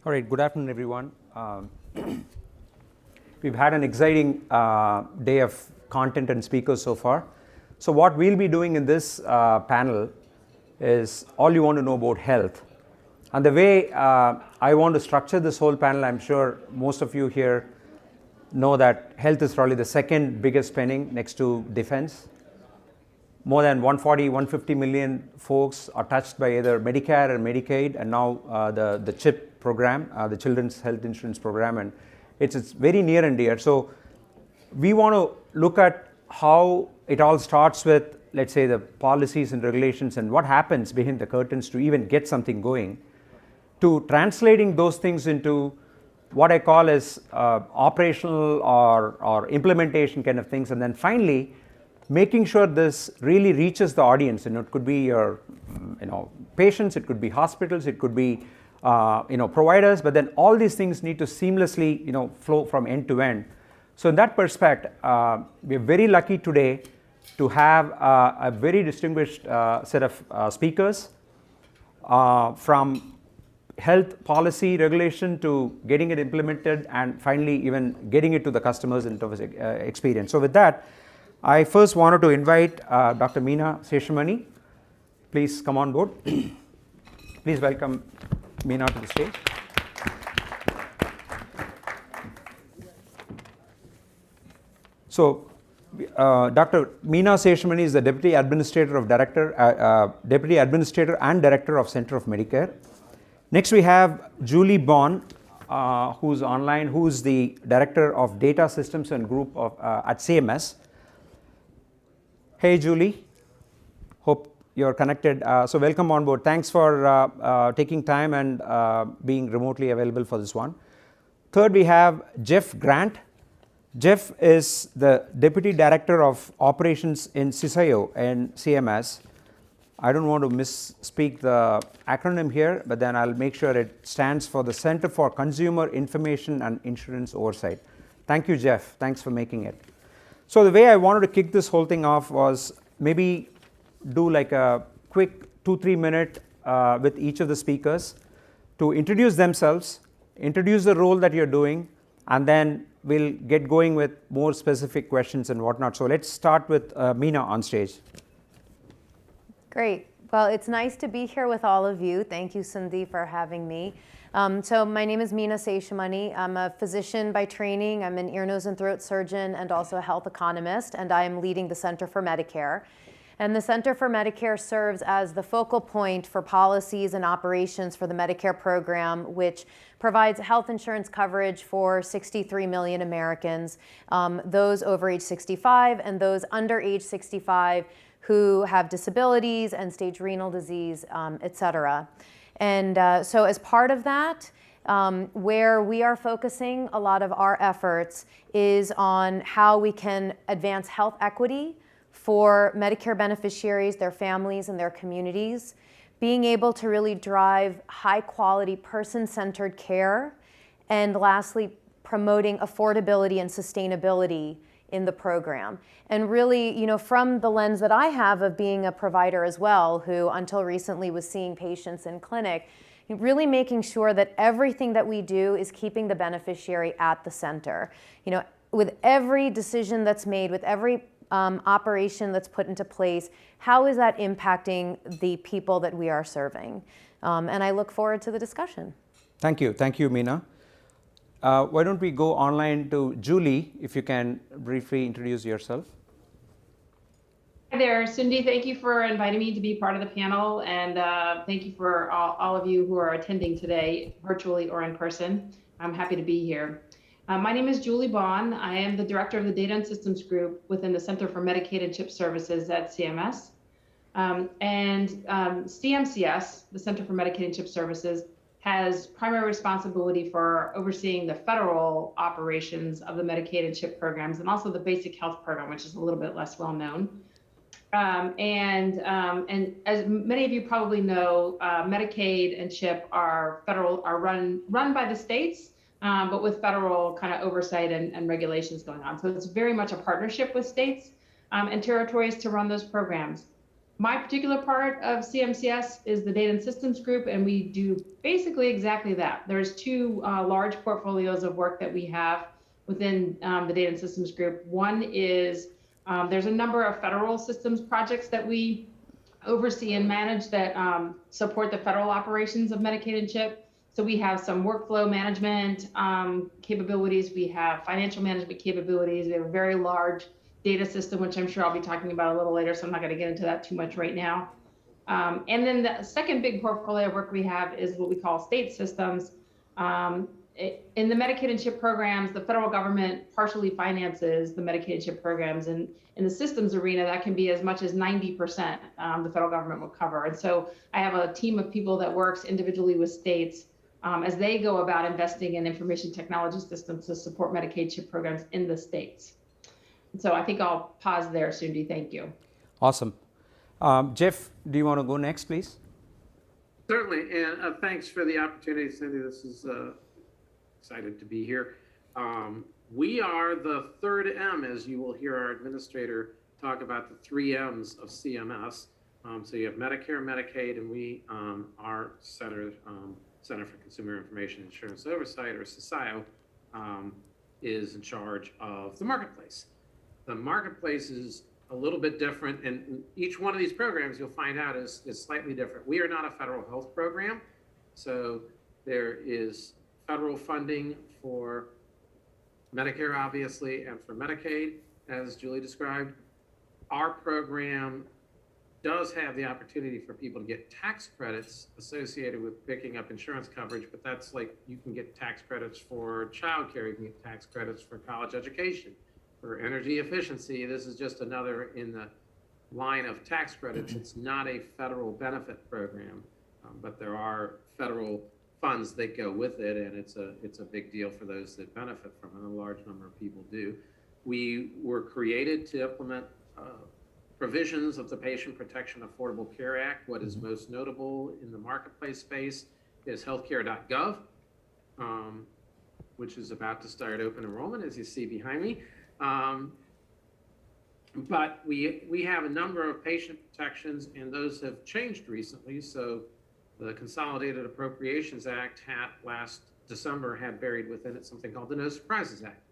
All right, good afternoon, everyone. We've had an exciting day of content and speakers so far. So what we'll be doing in this panel is all you want to know about health. And the way I want to structure this whole panel, I'm sure most of you here know that health is probably the second biggest spending next to defense. More than 140, 150 million folks are touched by either Medicare or Medicaid, and now the CHIP program, the Children's Health Insurance Program, and it's very near and dear. So we want to look at how it all starts with, let's say, the policies and regulations and what happens behind the curtains to even get something going, to translating those things into what I call as operational or implementation kind of things, and then finally making sure this really reaches the audience. It could be your patients, it could be hospitals, it could be providers, but then all these things need to seamlessly flow from end to end. So in that perspective, we're very lucky today to have a very distinguished set of speakers from health policy regulation to getting it implemented and finally even getting it to the customers in terms of experience. So with that, I first wanted to invite Dr. Meena Seshamani. Please come on board. Please welcome Meena to the stage. So Dr. Meena Seshamani is the Deputy Administrator and Director of Center of Medicare. Next we have Julie Boughn, who's online, who's the Director of Data Systems and Group at CMS. Hey Julie, hope you're connected. So welcome on board. Thanks for taking time and being remotely available for this one. Third, we have Jeff Grant. Jeff is the Deputy Director of Operations in CCIIO and CMS. I don't want to misspeak the acronym here, but then I'll make sure it stands for the Center for Consumer Information and Insurance Oversight. Thank you, Jeff. Thanks for making it. So the way I wanted to kick this whole thing off was maybe do like a quick 2-3 minute with each of the speakers to introduce themselves, introduce the role that you're doing, and then we'll get going with more specific questions and whatnot. So let's start with Meena on stage. Great. Well, it's nice to be here with all of you. Thank you, Sundi, for having me. So my name is Meena Seshamani. I'm a physician by training. I'm an ear, nose, and throat surgeon and also a health economist, and I am leading the Center for Medicare. And the Center for Medicare serves as the focal point for policies and operations for the Medicare program, which provides health insurance coverage for 63 million Americans, those over age 65 and those under age 65 who have disabilities, end-stage renal disease, et cetera. And so as part of that, where we are focusing a lot of our efforts is on how we can advance health equity for Medicare beneficiaries, their families, and their communities, being able to really drive high-quality, person-centered care, and lastly, promoting affordability and sustainability in the program. And really, from the lens that I have of being a provider as well, who until recently was seeing patients in clinic, really making sure that everything that we do is keeping the beneficiary at the center. With every decision that's made, with every operation that's put into place, how is that impacting the people that we are serving? And I look forward to the discussion. Thank you, Meena. Why don't we go online to Julie, if you can briefly introduce yourself. Hi there, Sundi. Thank you for inviting me to be part of the panel, and thank you for all of you who are attending today, virtually or in person. I'm happy to be here. My name is Julie Boughn. I am the Director of the Data and Systems Group within the Center for Medicaid and CHIP Services at CMS. CMCS, the Center for Medicaid and CHIP Services, has primary responsibility for overseeing the federal operations of the Medicaid and CHIP programs, and also the basic health program, which is a little bit less well known. And as many of you probably know, Medicaid and CHIP are run by the states, but with federal kind of oversight and regulations going on. So it's very much a partnership with states and territories to run those programs. My particular part of CMCS is the Data and Systems Group, and we do basically exactly that. There's two large portfolios of work that we have within the Data and Systems Group. One is there's a number of federal systems projects that we oversee and manage that support the federal operations of Medicaid and CHIP. So we have some workflow management capabilities. We have financial management capabilities. We have a very large data system, which I'm sure I'll be talking about a little later, so I'm not going to get into that too much right now. And then the second big portfolio of work we have is what we call state systems. In the Medicaid and CHIP programs, the federal government partially finances the Medicaid and CHIP programs. And in the systems arena, that can be as much as 90% the federal government will cover. And so I have a team of people that works individually with states as they go about investing in information technology systems to support Medicaid CHIP programs in the states. And so I think I'll pause there, Sundi. Thank you. Awesome. Jeff, do you want to go next, please? Certainly, and thanks for the opportunity, Cindy. This is excited to be here. We are the third M, as you will hear our administrator talk about the 3 M's of CMS. So you have Medicare, Medicaid, and we our Center for Consumer Information Insurance Oversight, or CCIIO, is in charge of the marketplace. The marketplace is a little bit different, and each one of these programs you'll find out is slightly different. We are not a federal health program, so there is federal funding for Medicare, obviously, and for Medicaid, as Julie described. Our program does have the opportunity for people to get tax credits associated with picking up insurance coverage, but that's like, you can get tax credits for childcare, you can get tax credits for college education, for energy efficiency. This is just another in the line of tax credits. It's not a federal benefit program, but there are federal funds that go with it, and it's a big deal for those that benefit from it. A large number of people do. We were created to implement provisions of the Patient Protection Affordable Care Act. What is most notable in the marketplace space is healthcare.gov, which is about to start open enrollment, as you see behind me. But we have a number of patient protections, and those have changed recently. So the Consolidated Appropriations Act last December had buried within it something called the No Surprises Act,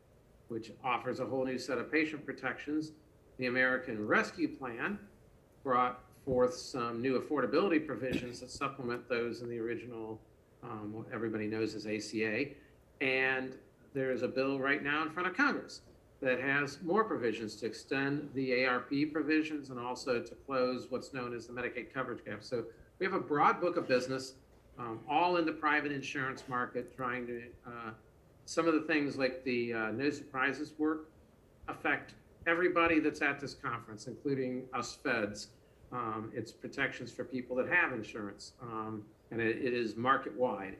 which offers a whole new set of patient protections. The American Rescue Plan brought forth some new affordability provisions that supplement those in the original, what everybody knows as ACA. And there's a bill right now in front of Congress that has more provisions to extend the ARP provisions and also to close what's known as the Medicaid coverage gap. So we have a broad book of business, all in the private insurance market, trying to, some of the things like the No Surprises work affect everybody that's at this conference, including us feds. It's protections for people that have insurance, and it is market-wide.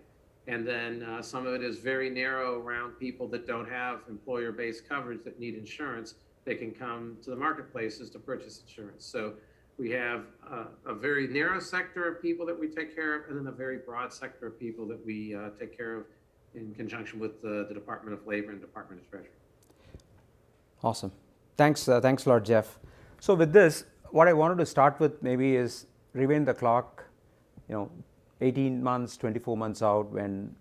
And then some of it is very narrow around people that don't have employer-based coverage that need insurance. They can come to the marketplaces to purchase insurance. So we have a very narrow sector of people that we take care of, and then a very broad sector of people that we take care of in conjunction with the Department of Labor and Department of Treasury. Awesome. Thanks a lot, Jeff. So with this, what I wanted to start with maybe is rewind the clock, 18 months, 24 months out when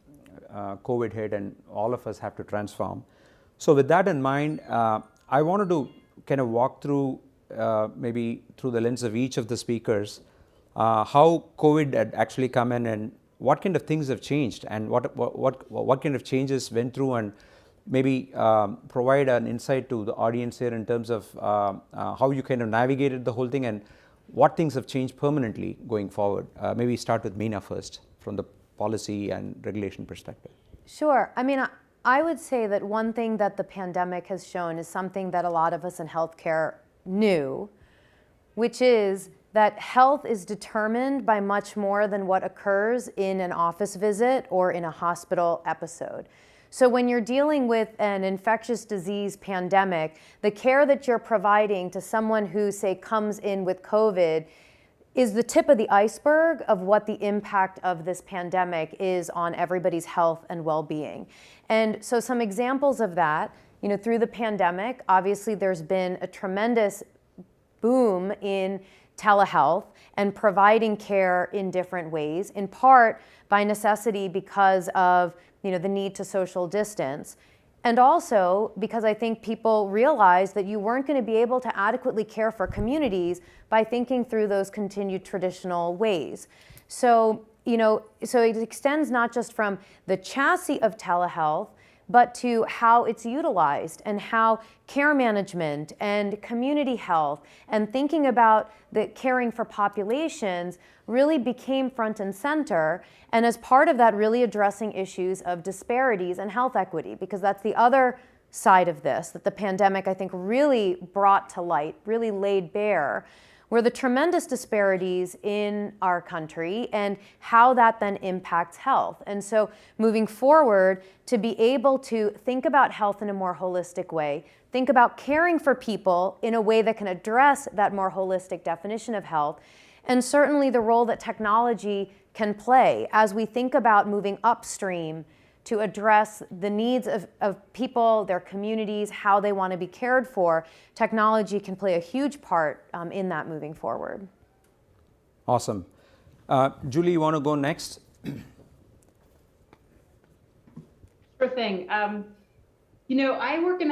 COVID hit and all of us have to transform. So with that in mind, I wanted to kind of walk through maybe through the lens of each of the speakers, how COVID had actually come in and what kind of things have changed and what kind of changes went through, and maybe provide an insight to the audience here in terms of how you kind of navigated the whole thing and what things have changed permanently going forward. Maybe start with Meena first from the policy and regulation perspective. Sure. I mean, I would say that one thing that the pandemic has shown is something that a lot of us in healthcare knew, which is that health is determined by much more than what occurs in an office visit or in a hospital episode. So when you're dealing with an infectious disease pandemic, the care that you're providing to someone who, say, comes in with COVID is the tip of the iceberg of what the impact of this pandemic is on everybody's health and well-being. And so some examples of that, through the pandemic, obviously there's been a tremendous boom in telehealth and providing care in different ways, in part by necessity because of the need to social distance. And also because I think people realized that you weren't going to be able to adequately care for communities by thinking through those continued traditional ways. So, so it extends not just from the chassis of telehealth, but to how it's utilized and how care management and community health and thinking about the caring for populations really became front and center. And as part of that, really addressing issues of disparities and health equity, because that's the other side of this that the pandemic, I think, really brought to light, really laid bare, were the tremendous disparities in our country and how that then impacts health. And so moving forward, to be able to think about health in a more holistic way, think about caring for people in a way that can address that more holistic definition of health, and certainly the role that technology can play as we think about moving upstream to address the needs of people, their communities, how they want to be cared for. Technology can play a huge part in that moving forward. Awesome. Julie, you want to go next? Sure thing. I work in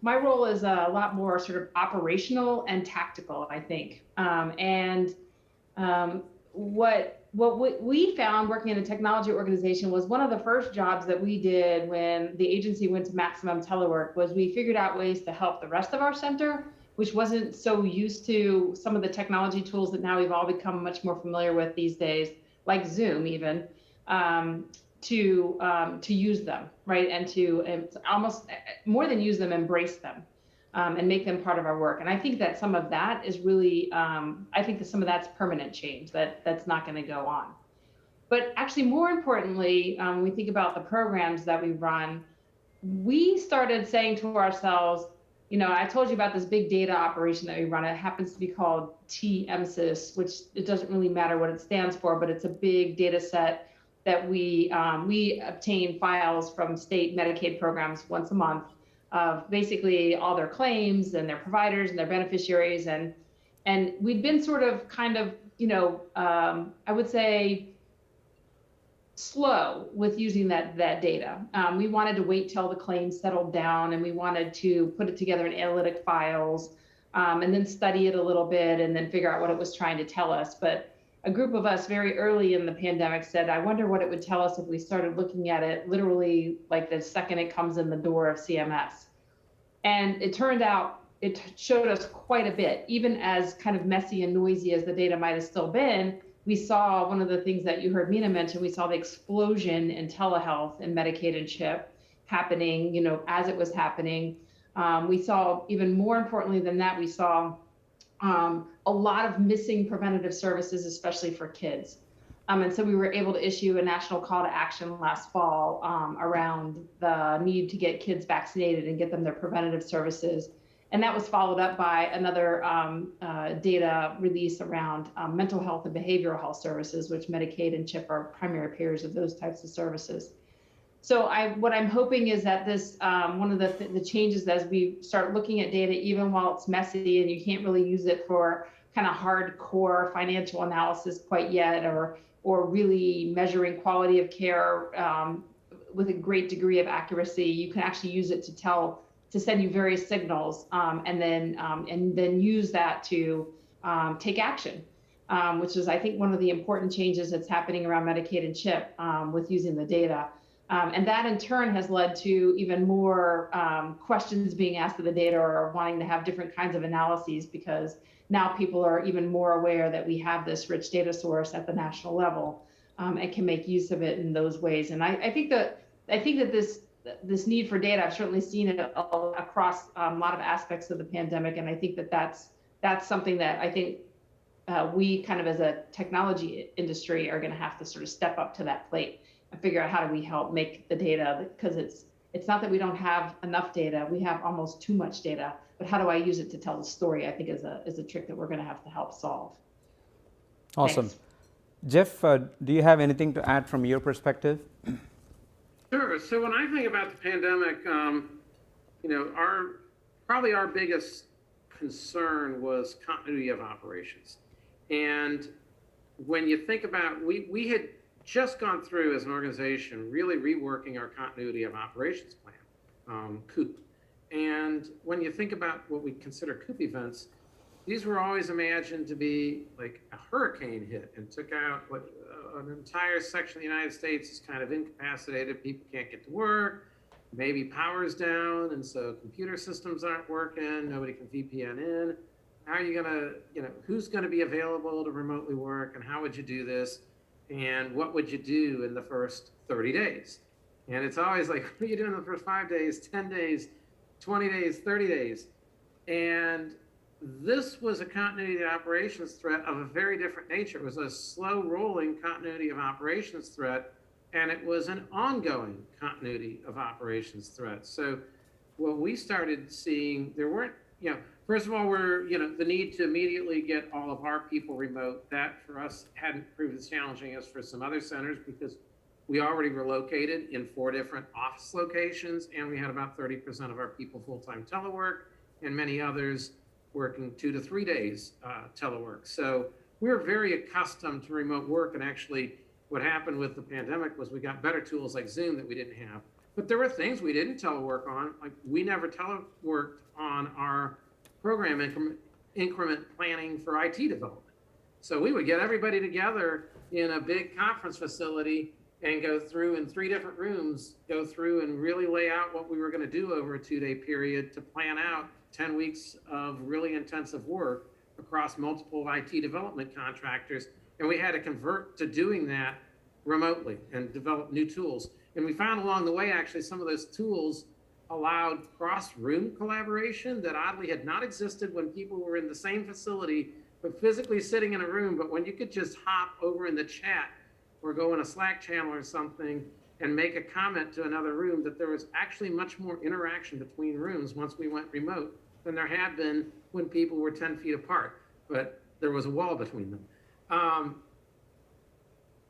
my role is a lot more sort of operational and tactical, I think. What we found working in a technology organization was one of the first jobs that we did when the agency went to maximum telework was we figured out ways to help the rest of our center, which wasn't so used to some of the technology tools that now we've all become much more familiar with these days, like Zoom even, to use them, right? And to almost more than use them, embrace them. And make them part of our work. And I think that some of that is really, I think that some of that's permanent change that's not going to go on. But actually, more importantly, when we think about the programs that we run, we started saying to ourselves, I told you about this big data operation that we run. It happens to be called TMSIS, which it doesn't really matter what it stands for, but it's a big data set that we obtain files from state Medicaid programs once a month of basically all their claims and their providers and their beneficiaries. And we'd been sort of kind of, I would say slow with using that data. We wanted to wait till the claims settled down and we wanted to put it together in analytic files and then study it a little bit and then figure out what it was trying to tell us. But a group of us very early in the pandemic said, I wonder what it would tell us if we started looking at it literally like the second it comes in the door of CMS. And it turned out it showed us quite a bit, even as kind of messy and noisy as the data might have still been. We saw one of the things that you heard Meena mention, we saw the explosion in telehealth and Medicaid and CHIP happening, as it was happening. We saw, even more importantly than that, we saw a lot of missing preventative services, especially for kids. And so we were able to issue a national call to action last fall around the need to get kids vaccinated and get them their preventative services. And that was followed up by another data release around mental health and behavioral health services, which Medicaid and CHIP are primary payers of those types of services. So what I'm hoping is that this, one of the changes as we start looking at data, even while it's messy and you can't really use it for kind of hardcore financial analysis quite yet, or really measuring quality of care with a great degree of accuracy, you can actually use it to send you various signals and then use that to take action, which is, I think, one of the important changes that's happening around Medicaid and CHIP with using the data. And that in turn has led to even more questions being asked of the data or wanting to have different kinds of analyses, because now people are even more aware that we have this rich data source at the national level and can make use of it in those ways. And I think that this need for data, I've certainly seen it across a lot of aspects of the pandemic. And I think that that's something that I think we kind of as a technology industry are going to have to sort of step up to that plate and figure out how do we help make the data, because it's not that we don't have enough data, we have almost too much data, but how do I use it to tell the story, I think is a trick that we're going to have to help solve. Awesome. Thanks. Jeff, do you have anything to add from your perspective? Sure. So when I think about the pandemic, probably our biggest concern was continuity of operations. And when you think about, we had just gone through as an organization really reworking our continuity of operations plan, COOP. And when you think about what we consider COOP events, these were always imagined to be like a hurricane hit and took out what an entire section of the United States is kind of incapacitated. People can't get to work, maybe power's down, and so computer systems aren't working, nobody can VPN in. How are you gonna, who's gonna be available to remotely work, and how would you do this? And what would you do in the first 30 days? And it's always like, what are you doing in the first 5 days, 10 days, 20 days, 30 days? And this was a continuity of operations threat of a very different nature. It was a slow rolling continuity of operations threat, and it was an ongoing continuity of operations threat. So what we started seeing, there weren't, first of all, the need to immediately get all of our people remote. That for us hadn't proved as challenging as for some other centers, because we already were located in 4 different office locations, and we had about 30% of our people full-time telework, and many others working 2 to 3 days telework. So we were very accustomed to remote work, and actually what happened with the pandemic was we got better tools like Zoom that we didn't have. But there were things we didn't telework on. Like, we never teleworked on our program increment planning for IT development. So we would get everybody together in a big conference facility and go through in 3 different rooms, go through and really lay out what we were going to do over a 2-day period to plan out 10 weeks of really intensive work across multiple IT development contractors. And we had to convert to doing that remotely and develop new tools. And we found along the way, actually, some of those tools allowed cross-room collaboration that oddly had not existed when people were in the same facility, but physically sitting in a room. But when you could just hop over in the chat or go in a Slack channel or something and make a comment to another room, that there was actually much more interaction between rooms once we went remote than there had been when people were 10 feet apart, but there was a wall between them.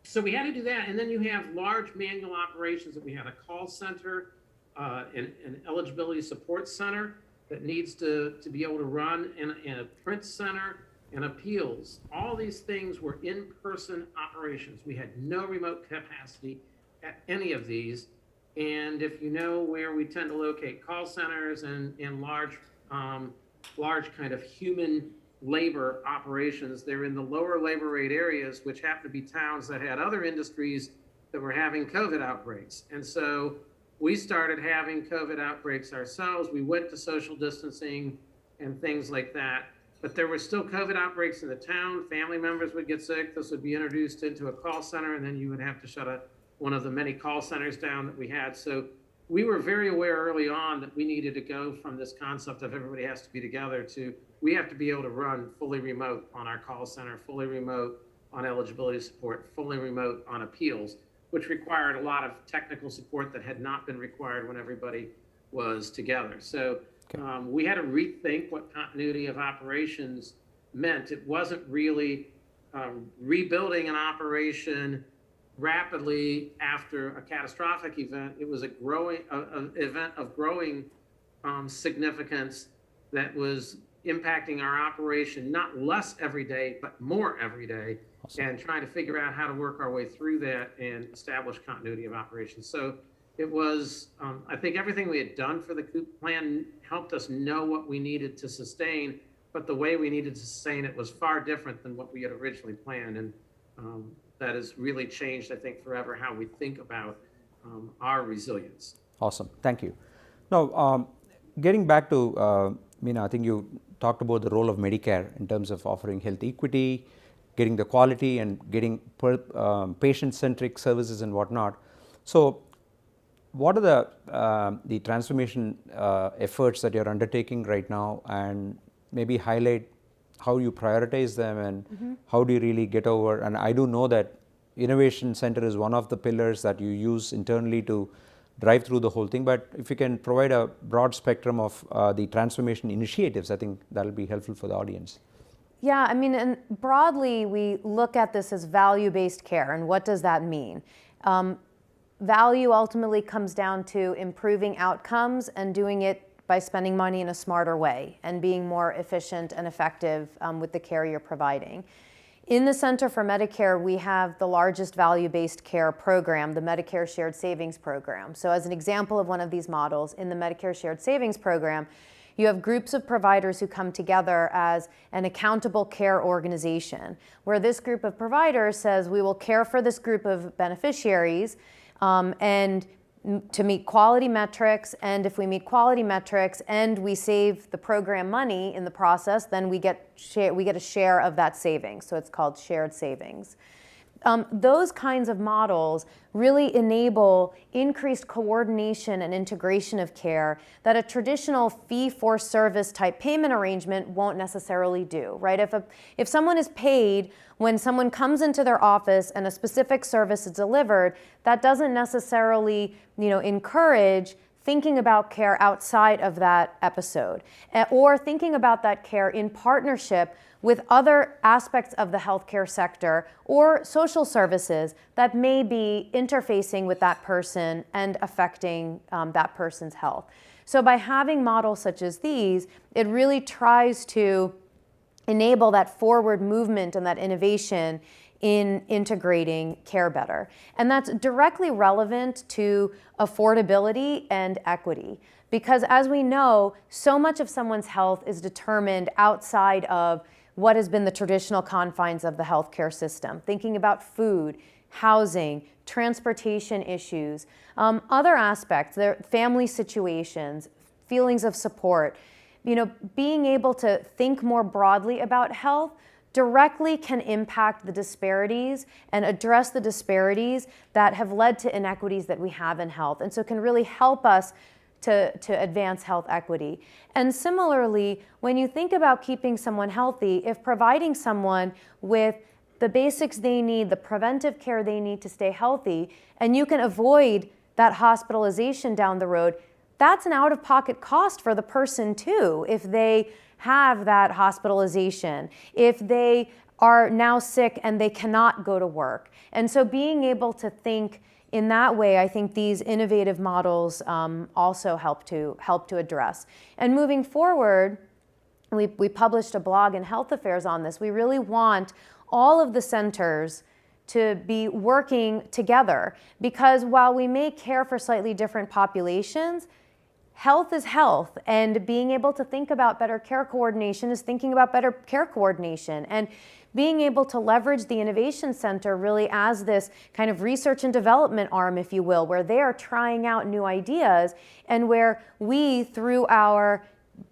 So we had to do that. And then you have large manual operations that we had a call center, an eligibility support center that needs to be able to run in a print center and appeals. All these things were in-person operations. We had no remote capacity at any of these. And if you know where we tend to locate call centers and large kind of human labor operations, they're in the lower labor rate areas, which happen to be towns that had other industries that were having COVID outbreaks. And so we started having COVID outbreaks ourselves. We went to social distancing and things like that, but there were still COVID outbreaks in the town. Family members would get sick. This would be introduced into a call center, and then you would have to shut one of the many call centers down that we had. So we were very aware early on that we needed to go from this concept of everybody has to be together to we have to be able to run fully remote on our call center, fully remote on eligibility support, fully remote on appeals, which required a lot of technical support that had not been required when everybody was together. So we had to rethink what continuity of operations meant. It wasn't really rebuilding an operation rapidly after a catastrophic event. It was a growing event of growing significance that was impacting our operation, not less every day, but more every day. Awesome. And trying to figure out how to work our way through that and establish continuity of operations. So it was, I think everything we had done for the COOP plan helped us know what we needed to sustain, but the way we needed to sustain it was far different than what we had originally planned. And that has really changed, I think, forever how we think about our resilience. Awesome, thank you. Now, getting back to Meena, I think you talked about the role of Medicare in terms of offering health equity, getting the quality and getting patient-centric services and whatnot. So what are the transformation efforts that you're undertaking right now, and maybe highlight how you prioritize them and how do you really get over? And I do know that Innovation Center is one of the pillars that you use internally to drive through the whole thing, but if you can provide a broad spectrum of the transformation initiatives, I think that'll be helpful for the audience. Yeah, I mean, and broadly, we look at this as value-based care, and what does that mean? Value ultimately comes down to improving outcomes and doing it by spending money in a smarter way and being more efficient and effective with the care you're providing. In the Center for Medicare, we have the largest value-based care program, the Medicare Shared Savings Program. So as an example of one of these models, in the Medicare Shared Savings Program, you have groups of providers who come together as an accountable care organization, where this group of providers says, we will care for this group of beneficiaries and to meet quality metrics, and if we meet quality metrics and we save the program money in the process, then we get a share of that savings. So it's called shared savings. Those kinds of models really enable increased coordination and integration of care that a traditional fee-for-service type payment arrangement won't necessarily do, right? If someone is paid when someone comes into their office and a specific service is delivered, that doesn't necessarily, encourage thinking about care outside of that episode, or thinking about that care in partnership with other aspects of the healthcare sector or social services that may be interfacing with that person and affecting that person's health. So by having models such as these, it really tries to enable that forward movement and that innovation in integrating care better. And that's directly relevant to affordability and equity. Because as we know, so much of someone's health is determined outside of what has been the traditional confines of the healthcare system. Thinking about food, housing, transportation issues, other aspects, their family situations, feelings of support. Being able to think more broadly about health directly can impact the disparities and address the disparities that have led to inequities that we have in health, and so can really help us to advance health equity. And similarly, when you think about keeping someone healthy, if providing someone with the basics they need, the preventive care they need to stay healthy, and you can avoid that hospitalization down the road, that's an out-of-pocket cost for the person too, if they have that hospitalization, if they are now sick and they cannot go to work. And so being able to think in that way, I think these innovative models also help to address. And moving forward, we published a blog in Health Affairs on this. We really want all of the centers to be working together, because while we may care for slightly different populations, health is health, and being able to think about better care coordination is thinking about better care coordination. And being able to leverage the Innovation Center really as this kind of research and development arm, if you will, where they are trying out new ideas, and where we, through our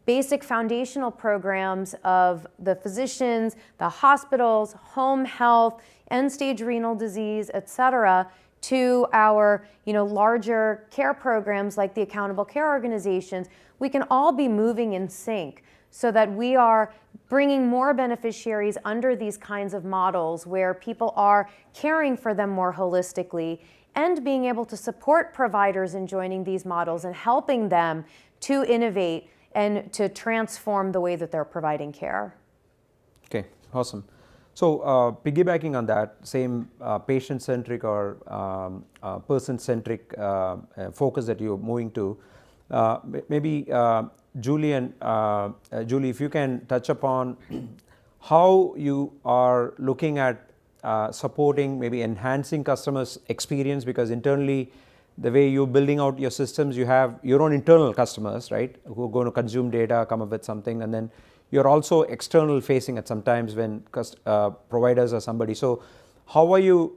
basic foundational programs of the physicians, the hospitals, home health, end-stage renal disease, et cetera, to our larger care programs like the accountable care organizations, we can all be moving in sync so that we are bringing more beneficiaries under these kinds of models where people are caring for them more holistically, and being able to support providers in joining these models and helping them to innovate and to transform the way that they're providing care. Okay, awesome. So piggybacking on that same patient-centric or person-centric focus that you're moving to, maybe Julie, if you can touch upon how you are looking at supporting, maybe enhancing customers' experience, because internally, the way you're building out your systems, you have your own internal customers, right, who are going to consume data, come up with something, and then you're also external facing at sometimes when providers or somebody. So how are you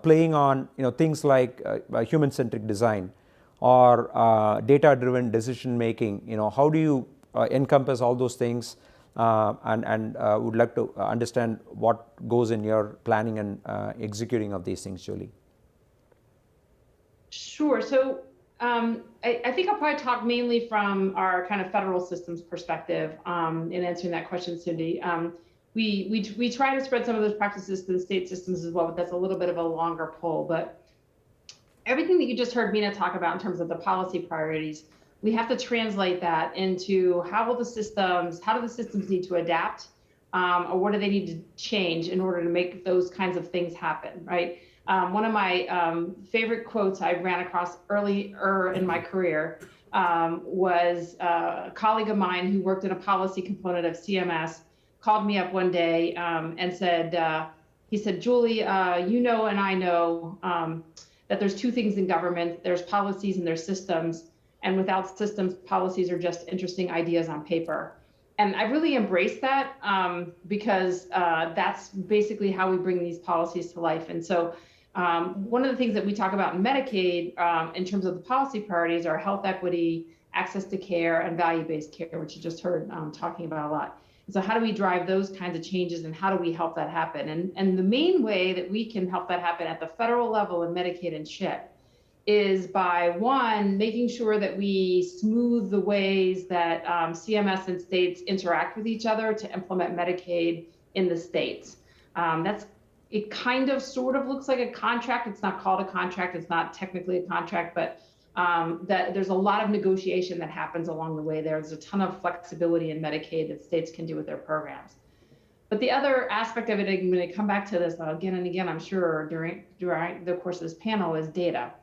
playing on things like human-centric design or data-driven decision making? How do you encompass all those things, and would like to understand what goes in your planning and executing of these things, Julie? Sure. So I think I'll probably talk mainly from our kind of federal systems perspective in answering that question, Sundi. We try to spread some of those practices to the state systems as well, but that's a little bit of a longer pull. But everything that you just heard Meena talk about in terms of the policy priorities, we have to translate that into how do the systems need to adapt, or what do they need to change in order to make those kinds of things happen, right? One of my favorite quotes I ran across earlier in my career was a colleague of mine who worked in a policy component of CMS, called me up one day and said, he said, Julie, you know and I know that there's two things in government. There's policies and there's systems. And without systems, policies are just interesting ideas on paper. And I really embraced that because that's basically how we bring these policies to life. And so one of the things that we talk about in Medicaid in terms of the policy priorities are health equity, access to care, and value-based care, which you just heard talking about a lot. And so how do we drive those kinds of changes and how do we help that happen? And the main way that we can help that happen at the federal level in Medicaid and CHIP is by, one, making sure that we smooth the ways that CMS and states interact with each other to implement Medicaid in the states. It kind of sort of looks like a contract. It's not called a contract. It's not technically a contract, but that there's a lot of negotiation that happens along the way. There's a ton of flexibility in Medicaid that states can do with their programs. But the other aspect of it, I'm going to come back to this again and again, I'm sure during the course of this panel, is data.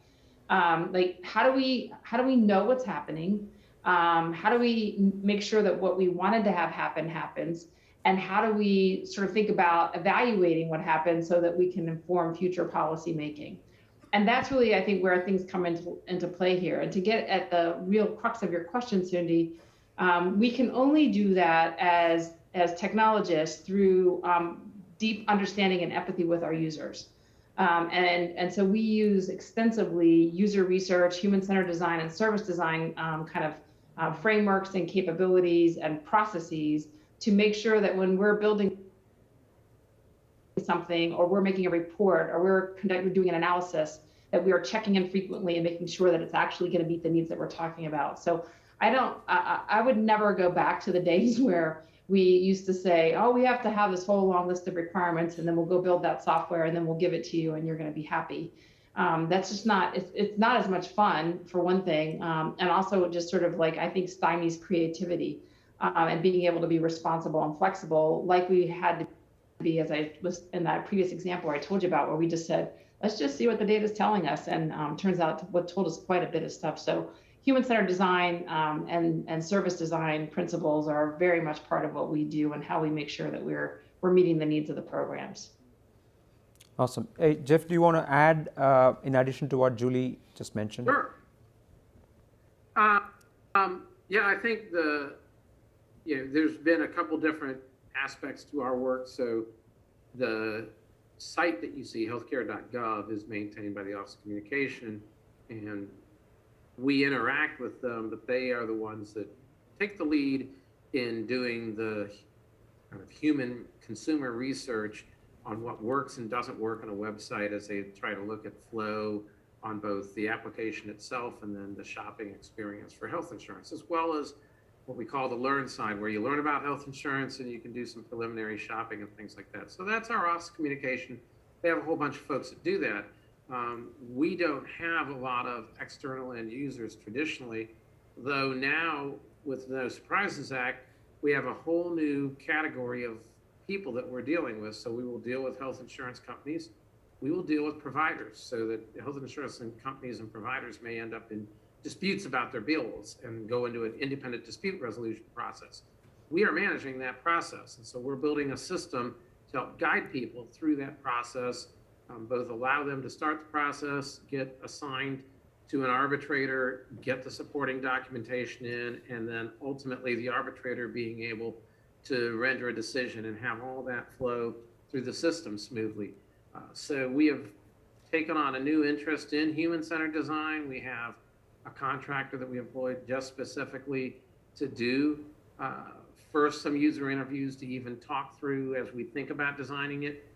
Like how do we know what's happening? How do we make sure that what we wanted to have happen happens? And how do we sort of think about evaluating what happened so that we can inform future policy making? And that's really, I think, where things come into play here. And to get at the real crux of your question, Sundi, we can only do that as technologists through deep understanding and empathy with our users. And so we use extensively user research, human-centered design, and service design kind of frameworks and capabilities and processes to make sure that when we're building something or we're making a report or we're doing an analysis, that we are checking in frequently and making sure that it's actually going to meet the needs that we're talking about. So I would never go back to the days where we used to say, oh, we have to have this whole long list of requirements and then we'll go build that software and then we'll give it to you and you're going to be happy. That's just not, it's not as much fun, for one thing. And also just sort of like, I think, stymies creativity and being able to be responsible and flexible like we had to be, as I was in that previous example I told you about, where we just said, let's just see what the data is telling us. And turns out what told us quite a bit of stuff. So human-centered design and service design principles are very much part of what we do and how we make sure that we're meeting the needs of the programs. Awesome. Hey, Jeff, do you want to add in addition to what Julie just mentioned? Sure. Yeah, I think there's been a couple different aspects to our work. So the site that you see, healthcare.gov, is maintained by the Office of Communication, and we interact with them, but they are the ones that take the lead in doing the kind of human consumer research on what works and doesn't work on a website as they try to look at flow on both the application itself and then the shopping experience for health insurance, as well as what we call the learn side, where you learn about health insurance and you can do some preliminary shopping and things like that. So that's our Office of Communication. They have a whole bunch of folks that do that. We don't have a lot of external end users traditionally, though now with the No Surprises Act, we have a whole new category of people that we're dealing with. So we will deal with health insurance companies. We will deal with providers, so that health insurance companies and providers may end up in disputes about their bills and go into an independent dispute resolution process. We are managing that process. And so we're building a system to help guide people through that process, both allow them to start the process, get assigned to an arbitrator, get the supporting documentation in, and then ultimately the arbitrator being able to render a decision and have all that flow through the system smoothly. So we have taken on a new interest in human-centered design. We have a contractor that we employed just specifically to do first some user interviews to even talk through, as we think about designing it,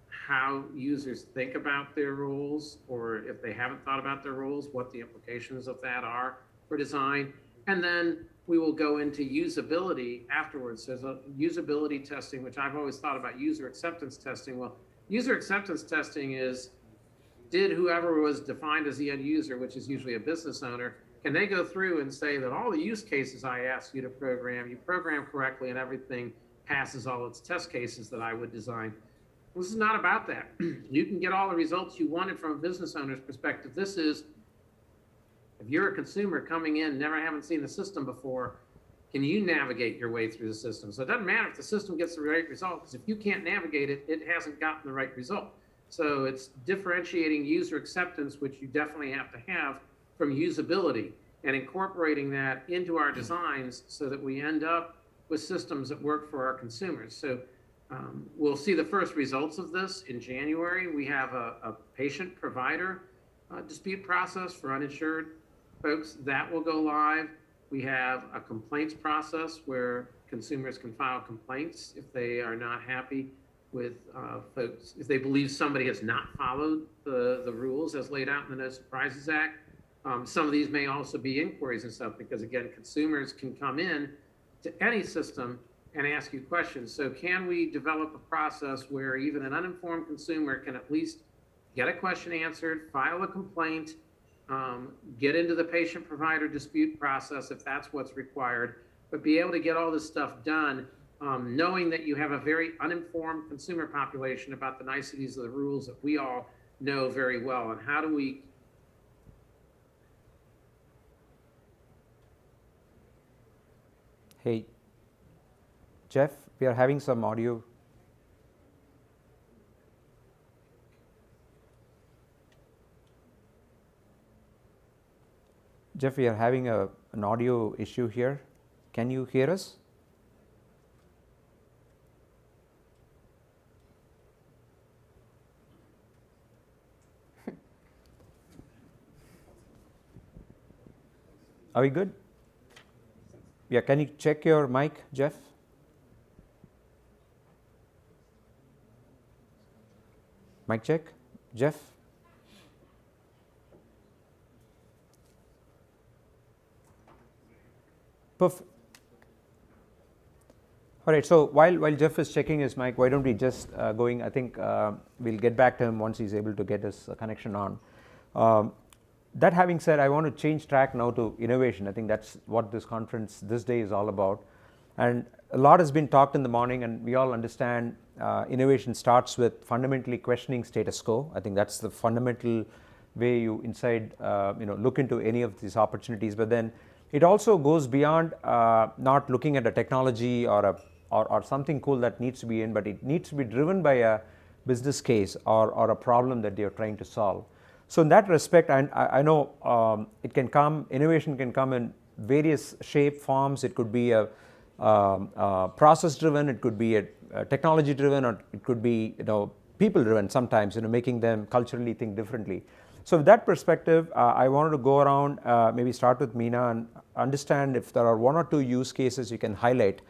how users think about their roles, or if they haven't thought about their roles, what the implications of that are for design. And then we will go into usability afterwards. There's a usability testing, which I've always thought about user acceptance testing. Well, user acceptance testing is, did whoever was defined as the end user, which is usually a business owner, can they go through and say that all the use cases I asked you to program, you program correctly and everything passes all its test cases that I would design? Well, this is not about that. You can get all the results you wanted from a business owner's perspective. This is, If you're a consumer coming in, never having seen the system before, can you navigate your way through the system? So it doesn't matter if the system gets the right result, because if you can't navigate it, it hasn't gotten the right result. So it's differentiating user acceptance, which you definitely have to have, from usability, and incorporating that into our designs so that we end up with systems that work for our consumers. So we'll see the first results of this in January. We have a patient-provider dispute process for uninsured folks. That will go live. We have a complaints process where consumers can file complaints if they are not happy with folks, if they believe somebody has not followed the rules as laid out in the No Surprises Act. Some of these may also be inquiries and stuff, because again, consumers can come in to any system and ask you questions. So can we develop a process where even an uninformed consumer can at least get a question answered, file a complaint, get into the patient-provider dispute process if that's what's required, but be able to get all this stuff done, knowing that you have a very uninformed consumer population about the niceties of the rules that we all know very well. And how do we... Hey, Jeff, we are having some audio. Jeff, we are having an audio issue here. Can you hear us? Are we good? Yeah, can you check your mic, Jeff? Mic check, Jeff? Perfect. All right, so while Jeff is checking his mic, why don't we just going, I think we'll get back to him once he's able to get his connection on. That having said, I want to change track now to innovation. I think that's what this conference, this day is all about. And a lot has been talked in the morning, and we all understand innovation starts with fundamentally questioning status quo. I think that's the fundamental way you look into any of these opportunities. But then it also goes beyond not looking at a technology or something cool that needs to be in, but it needs to be driven by a business case or a problem that you're trying to solve. So in that respect, I know innovation can come in various shape, forms. It could be a process driven, it could be a technology driven, or it could be people driven sometimes, making them culturally think differently. So with that perspective, I wanted to go around, maybe start with Meena and understand if there are one or two use cases you can highlight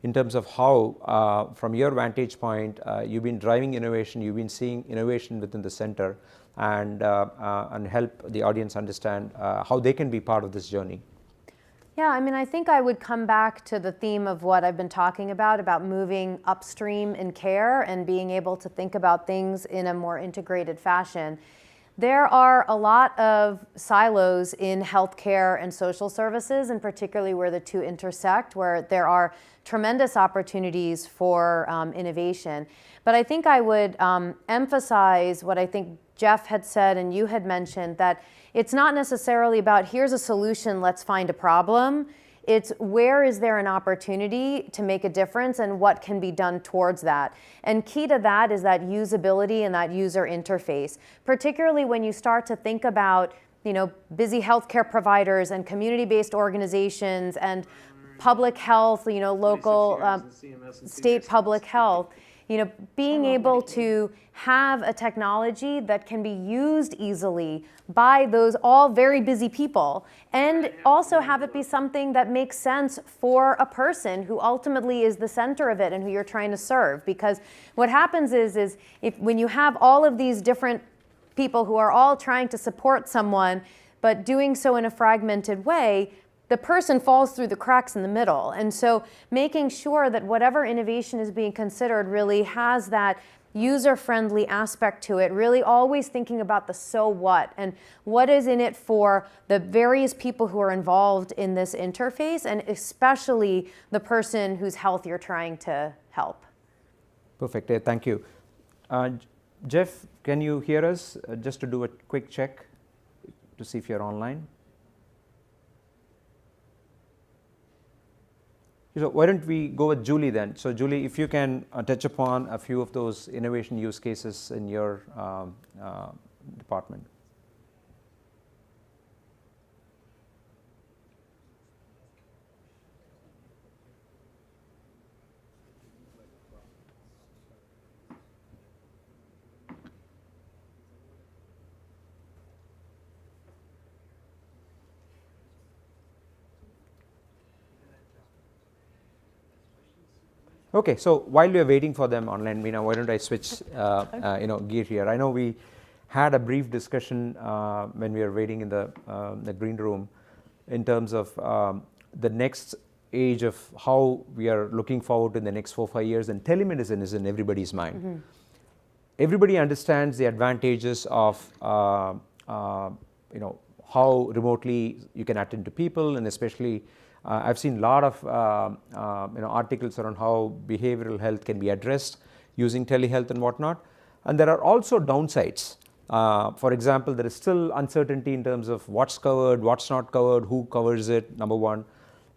in terms of how, from your vantage point, you've been driving innovation, you've been seeing innovation within the center, and help the audience understand how they can be part of this journey. Yeah, I mean, I think I would come back to the theme of what I've been talking about moving upstream in care and being able to think about things in a more integrated fashion. There are a lot of silos in healthcare and social services, and particularly where the two intersect, where there are tremendous opportunities for innovation. But I think I would emphasize what I think Jeff had said and you had mentioned, that it's not necessarily about here's a solution, let's find a problem. It's where is there an opportunity to make a difference and what can be done towards that. And key to that is that usability and that user interface, particularly when you start to think about busy healthcare providers and community-based organizations and public health, local, state public health. Being able to have a technology that can be used easily by those all very busy people, and also have it be something that makes sense for a person who ultimately is the center of it and who you're trying to serve. Because what happens is when you have all of these different people who are all trying to support someone, but doing so in a fragmented way, the person falls through the cracks in the middle. And so making sure that whatever innovation is being considered really has that user-friendly aspect to it, really always thinking about the so what and what is in it for the various people who are involved in this interface, and especially the person whose health you're trying to help. Perfect. Thank you. Jeff, can you hear us? Just to do a quick check to see if you're online. So why don't we go with Julie then? So Julie, if you can touch upon a few of those innovation use cases in your department. Okay, so while we are waiting for them online, Meena, why don't I switch gear here? I know we had a brief discussion when we were waiting in the green room in terms of the next age of how we are looking forward in the next 4-5 years, and telemedicine is in everybody's mind. Mm-hmm. Everybody understands the advantages of how remotely you can attend to people, and especially I've seen a lot of articles around how behavioral health can be addressed using telehealth and whatnot. And there are also downsides. For example, there is still uncertainty in terms of what's covered, what's not covered, who covers it, number one.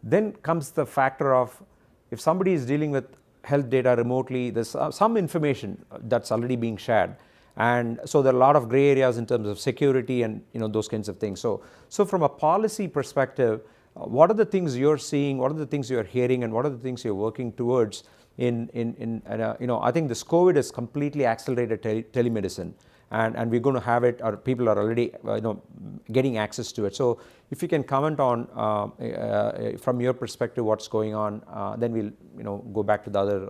Then comes the factor of if somebody is dealing with health data remotely, there's some information that's already being shared. And so there are a lot of gray areas in terms of security and those kinds of things. So from a policy perspective, what are the things you're seeing, what are the things you're hearing, and what are the things you're working towards I think this COVID has completely accelerated telemedicine, and we're going to have it, or people are already getting access to it. So if you can comment on from your perspective what's going on, then we'll go back to the other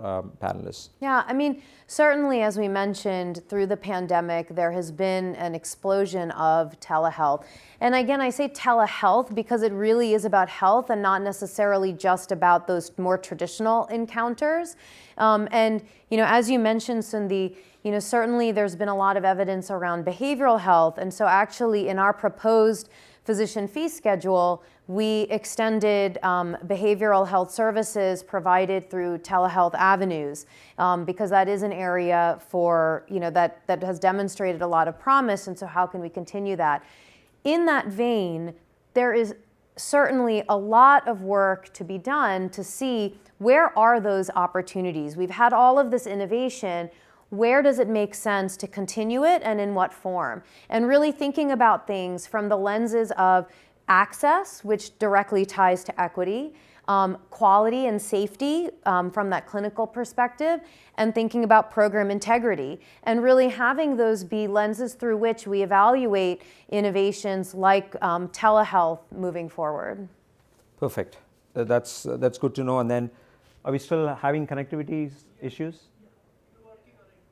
panelists. Yeah, I mean, certainly as we mentioned, through the pandemic there has been an explosion of telehealth. And again, I say telehealth because it really is about health and not necessarily just about those more traditional encounters. And as you mentioned, Sundi, certainly there's been a lot of evidence around behavioral health. And so actually in our proposed physician fee schedule, we extended behavioral health services provided through telehealth avenues because that is an area for, that has demonstrated a lot of promise. And so how can we continue that? In that vein, there is certainly a lot of work to be done to see where are those opportunities. We've had all of this innovation. Where does it make sense to continue it and in what form? And really thinking about things from the lenses of access, which directly ties to equity, quality and safety from that clinical perspective, and thinking about program integrity, and really having those be lenses through which we evaluate innovations like telehealth moving forward. Perfect. That's good to know. And then, are we still having connectivity issues?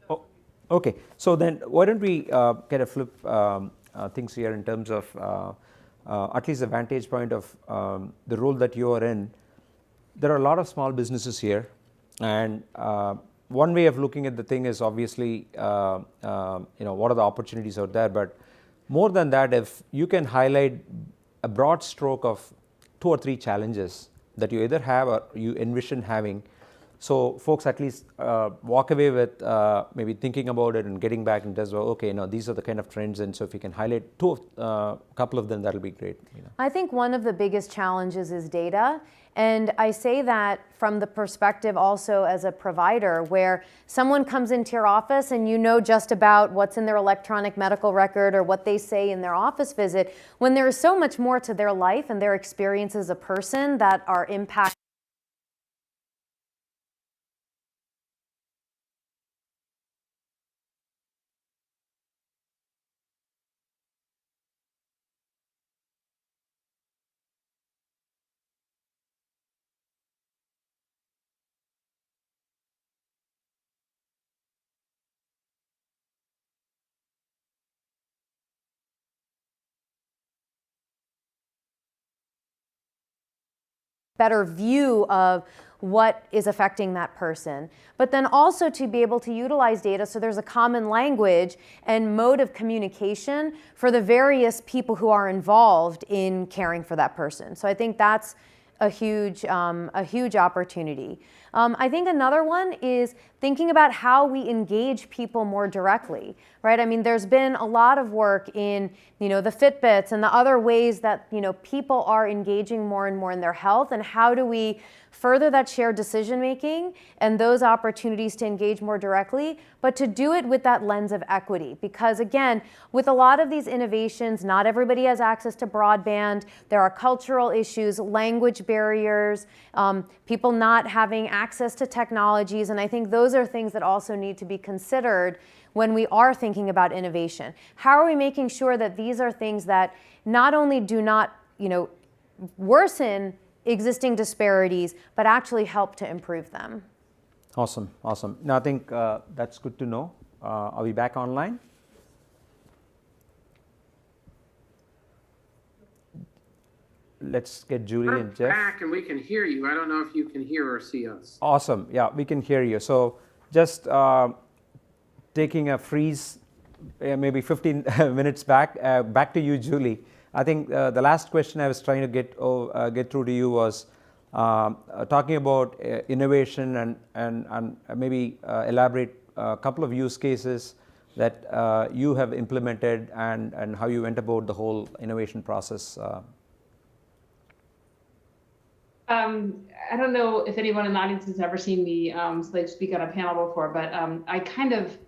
Oh, okay. So then, why don't we get a flip things here in terms of at least the vantage point of the role that you are in. There are a lot of small businesses here, and one way of looking at the thing is obviously what are the opportunities out there, but more than that, if you can highlight a broad stroke of 2 or 3 challenges that you either have or you envision having, so folks at least walk away with maybe thinking about it and getting back and says, well, okay, these are the kind of trends, and so if you can highlight a couple of them, that'll be great. I think one of the biggest challenges is data. And I say that from the perspective also as a provider, where someone comes into your office and just about what's in their electronic medical record or what they say in their office visit, when there is so much more to their life and their experience as a person that are impacted. Better view of what is affecting that person, but then also to be able to utilize data so there's a common language and mode of communication for the various people who are involved in caring for that person. So I think that's a huge opportunity. I think another one is thinking about how we engage people more directly, right? I mean, there's been a lot of work in, the Fitbits and the other ways that, people are engaging more and more in their health, and how do we further that shared decision making and those opportunities to engage more directly, but to do it with that lens of equity. Because again, with a lot of these innovations, not everybody has access to broadband. There are cultural issues, language barriers, people not having access to technologies, and I think those are things that also need to be considered when we are thinking about innovation. How are we making sure that these are things that not only do not, worsen existing disparities, but actually help to improve them? Awesome, awesome. Now I think that's good to know. Are we back online? Let's get Julie and Jeff. Back and we can hear you. I don't know if you can hear or see us. Awesome. Yeah, we can hear you. So just taking a freeze, maybe 15 minutes back. Back to you, Julie. I think the last question I was trying to get through to you was talking about innovation and maybe elaborate a couple of use cases that you have implemented and how you went about the whole innovation process. I don't know if anyone in the audience has ever seen me speak on a panel before, but I kind of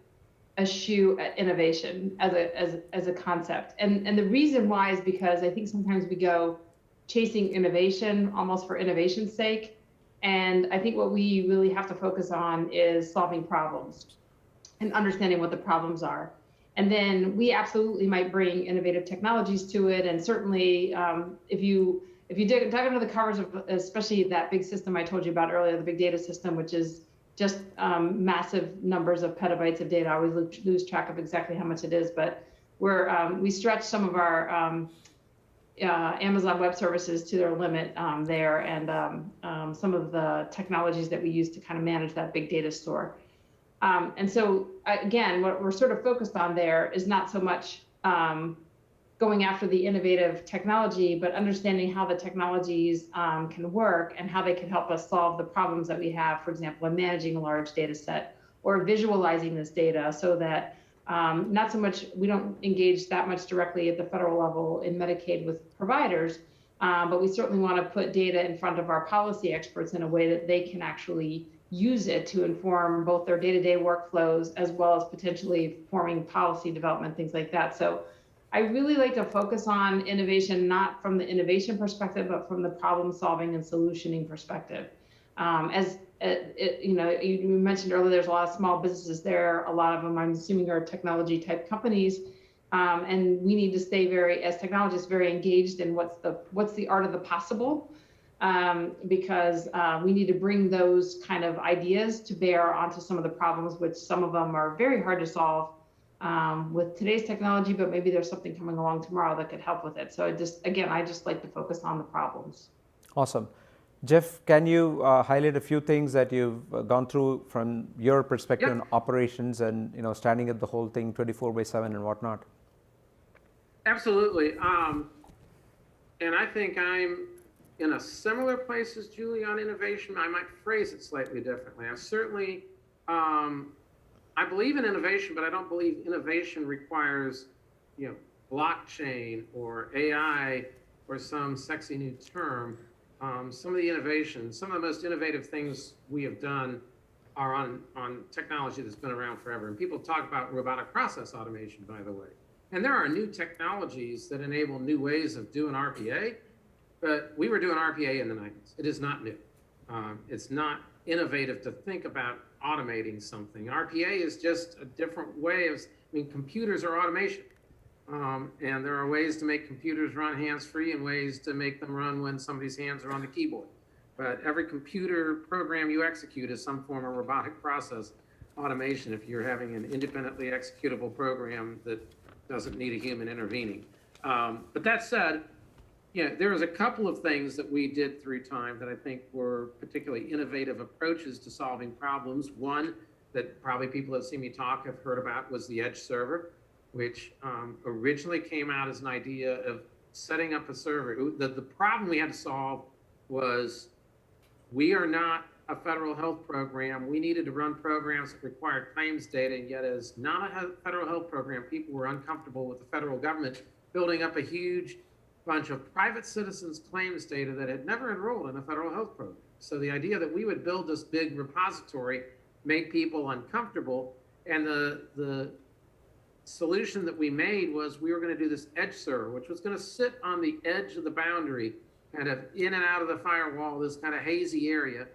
eschew innovation as a concept. And the reason why is because I think sometimes we go chasing innovation almost for innovation's sake. And I think what we really have to focus on is solving problems and understanding what the problems are. And then we absolutely might bring innovative technologies to it. And certainly if you dive into the covers of especially that big system I told you about earlier, the big data system, which is just massive numbers of petabytes of data. I always lose track of exactly how much it is, but we stretch some of our Amazon Web Services to their limit there, and some of the technologies that we use to kind of manage that big data store. And so again, what we're sort of focused on there is not so much going after the innovative technology, but understanding how the technologies can work and how they can help us solve the problems that we have, for example, in managing a large data set or visualizing this data so that not so much, we don't engage that much directly at the federal level in Medicaid with providers, but we certainly want to put data in front of our policy experts in a way that they can actually use it to inform both their day-to-day workflows as well as potentially forming policy development, things like that. So I really like to focus on innovation, not from the innovation perspective, but from the problem solving and solutioning perspective. You mentioned earlier, there's a lot of small businesses there. A lot of them, I'm assuming, are technology type companies. And we need to stay as technologists, very engaged in what's the art of the possible, because we need to bring those kind of ideas to bear onto some of the problems, which some of them are very hard to solve with today's technology, but maybe there's something coming along tomorrow that could help with it. So I just like to focus on the problems. Awesome. Jeff, can you highlight a few things that you've gone through from your perspective on operations and standing at the whole thing 24/7 and whatnot? Absolutely. And I think I'm in a similar place as Julie on innovation. I might phrase it slightly differently. I certainly I believe in innovation, but I don't believe innovation requires, blockchain or AI or some sexy new term. Some of the innovations, some of the most innovative things we have done are on technology that's been around forever. And people talk about robotic process automation, by the way. And there are new technologies that enable new ways of doing RPA, but we were doing RPA in the 90s. It is not new. It's not innovative to think about automating something. RPA is just a different way of, computers are automation. And there are ways to make computers run hands-free and ways to make them run when somebody's hands are on the keyboard. But every computer program you execute is some form of robotic process automation if you're having an independently executable program that doesn't need a human intervening. But that said, there was a couple of things that we did through time that I think were particularly innovative approaches to solving problems. One that probably people that see me talk have heard about was the edge server, which originally came out as an idea of setting up a server. The problem we had to solve was we are not a federal health program, we needed to run programs that required claims data, and yet as not a federal health program, people were uncomfortable with the federal government building up a huge bunch of private citizens' claims data that had never enrolled in a federal health program. So the idea that we would build this big repository made people uncomfortable, and the solution that we made was we were going to do this edge server, which was going to sit on the edge of the boundary, kind of in and out of the firewall, this kind of hazy area.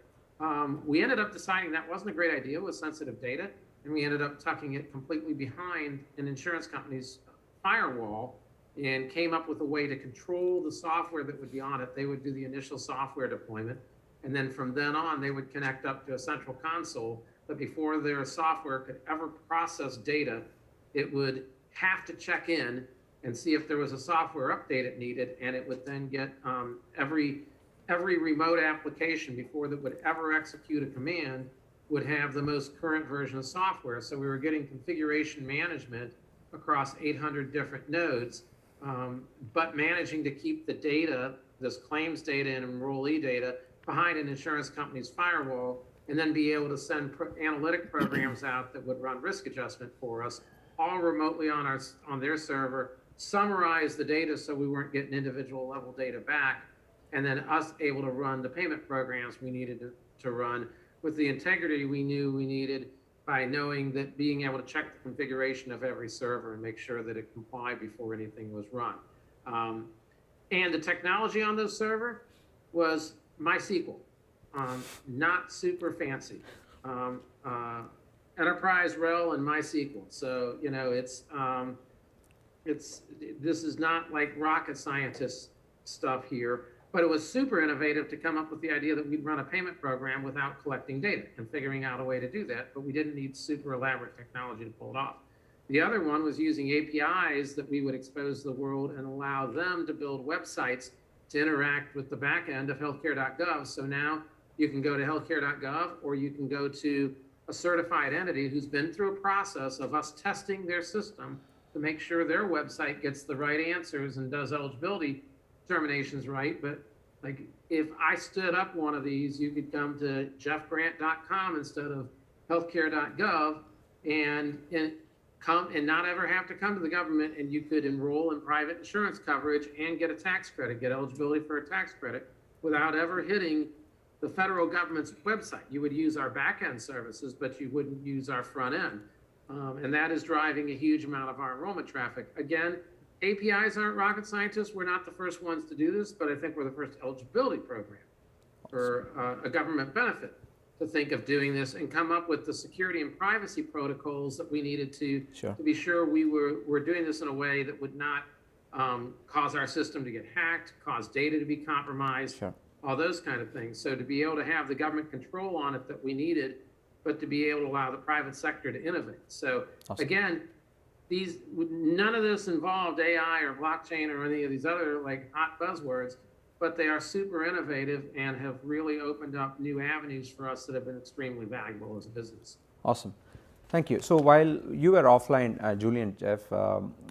We ended up deciding that wasn't a great idea with sensitive data, and we ended up tucking it completely behind an insurance company's firewall and came up with a way to control the software that would be on it. They would do the initial software deployment, and then from then on, they would connect up to a central console. But before their software could ever process data, it would have to check in and see if there was a software update it needed, and it would then get every remote application before that would ever execute a command would have the most current version of software. So we were getting configuration management across 800 different nodes, but managing to keep the data, this claims data and enrollee data, behind an insurance company's firewall, and then be able to send analytic programs out that would run risk adjustment for us, all remotely on their server, summarize the data so we weren't getting individual level data back, and then us able to run the payment programs we needed to run with the integrity we knew we needed by knowing that being able to check the configuration of every server and make sure that it complied before anything was run. And the technology on those server was MySQL, not super fancy. Enterprise RHEL and MySQL. So, you know, this is not like rocket scientist stuff here, but it was super innovative to come up with the idea that we'd run a payment program without collecting data and figuring out a way to do that, but we didn't need super elaborate technology to pull it off. The other one was using APIs that we would expose to the world and allow them to build websites to interact with the back end of healthcare.gov. So now you can go to healthcare.gov, or you can go to a certified entity who's been through a process of us testing their system to make sure their website gets the right answers and does eligibility determinations right. But like, if I stood up one of these, you could come to jeffgrant.com instead of healthcare.gov and come and not ever have to come to the government, and you could enroll in private insurance coverage and get a tax credit, get eligibility for a tax credit without ever hitting the federal government's website. You would use our back-end services, but you wouldn't use our front end. And that is driving a huge amount of our enrollment traffic. Again, APIs aren't rocket scientists. We're not the first ones to do this, but I think we're the first eligibility program for a government benefit to think of doing this and come up with the security and privacy protocols that we needed to be sure we were doing this in a way that would not cause our system to get hacked, cause data to be compromised, all those kind of things. So to be able to have the government control on it that we needed, but to be able to allow the private sector to innovate. So again, none of this involved AI or blockchain or any of these other like hot buzzwords, but they are super innovative and have really opened up new avenues for us that have been extremely valuable as a business. Awesome. Thank you. So while you were offline, Julie and Jeff,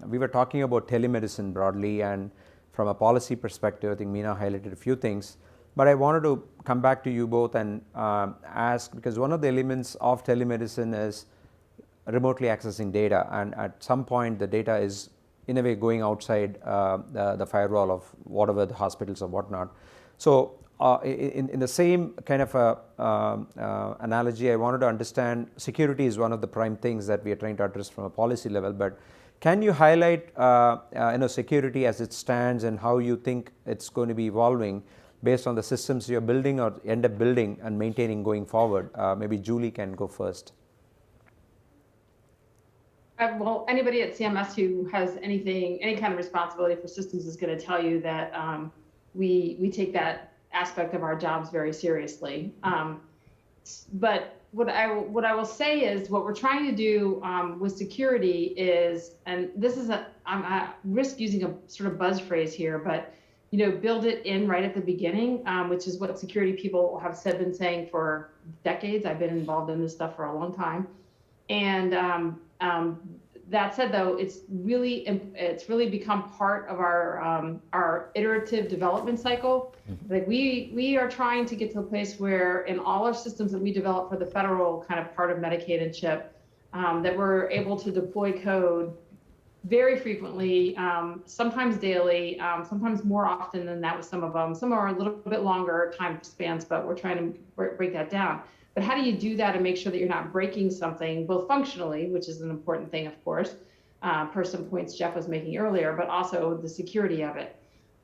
we were talking about telemedicine broadly, and from a policy perspective, I think Meena highlighted a few things. But I wanted to come back to you both and ask, because one of the elements of telemedicine is remotely accessing data, and at some point the data is in a way going outside the firewall of whatever the hospitals or whatnot. So in the same kind of analogy, I wanted to understand security is one of the prime things that we are trying to address from a policy level, but can you highlight security as it stands and how you think it's going to be evolving based on the systems you're building or end up building and maintaining going forward? Maybe Julie can go first. Well, anybody at CMS who has any kind of responsibility for systems is going to tell you that we take that aspect of our jobs very seriously. But what I will say is what we're trying to do with security is, and this is I risk using a sort of buzz phrase here, but build it in right at the beginning, which is what security people have been saying for decades. I've been involved in this stuff for a long time. And That said, though, it's really become part of our iterative development cycle. Like we are trying to get to a place where in all our systems that we develop for the federal kind of part of Medicaid and CHIP, that we're able to deploy code very frequently, sometimes daily, sometimes more often than that with some of them. Some are a little bit longer time spans, but we're trying to break that down. But how do you do that and make sure that you're not breaking something, both functionally, which is an important thing, of course, per some points Jeff was making earlier, but also the security of it.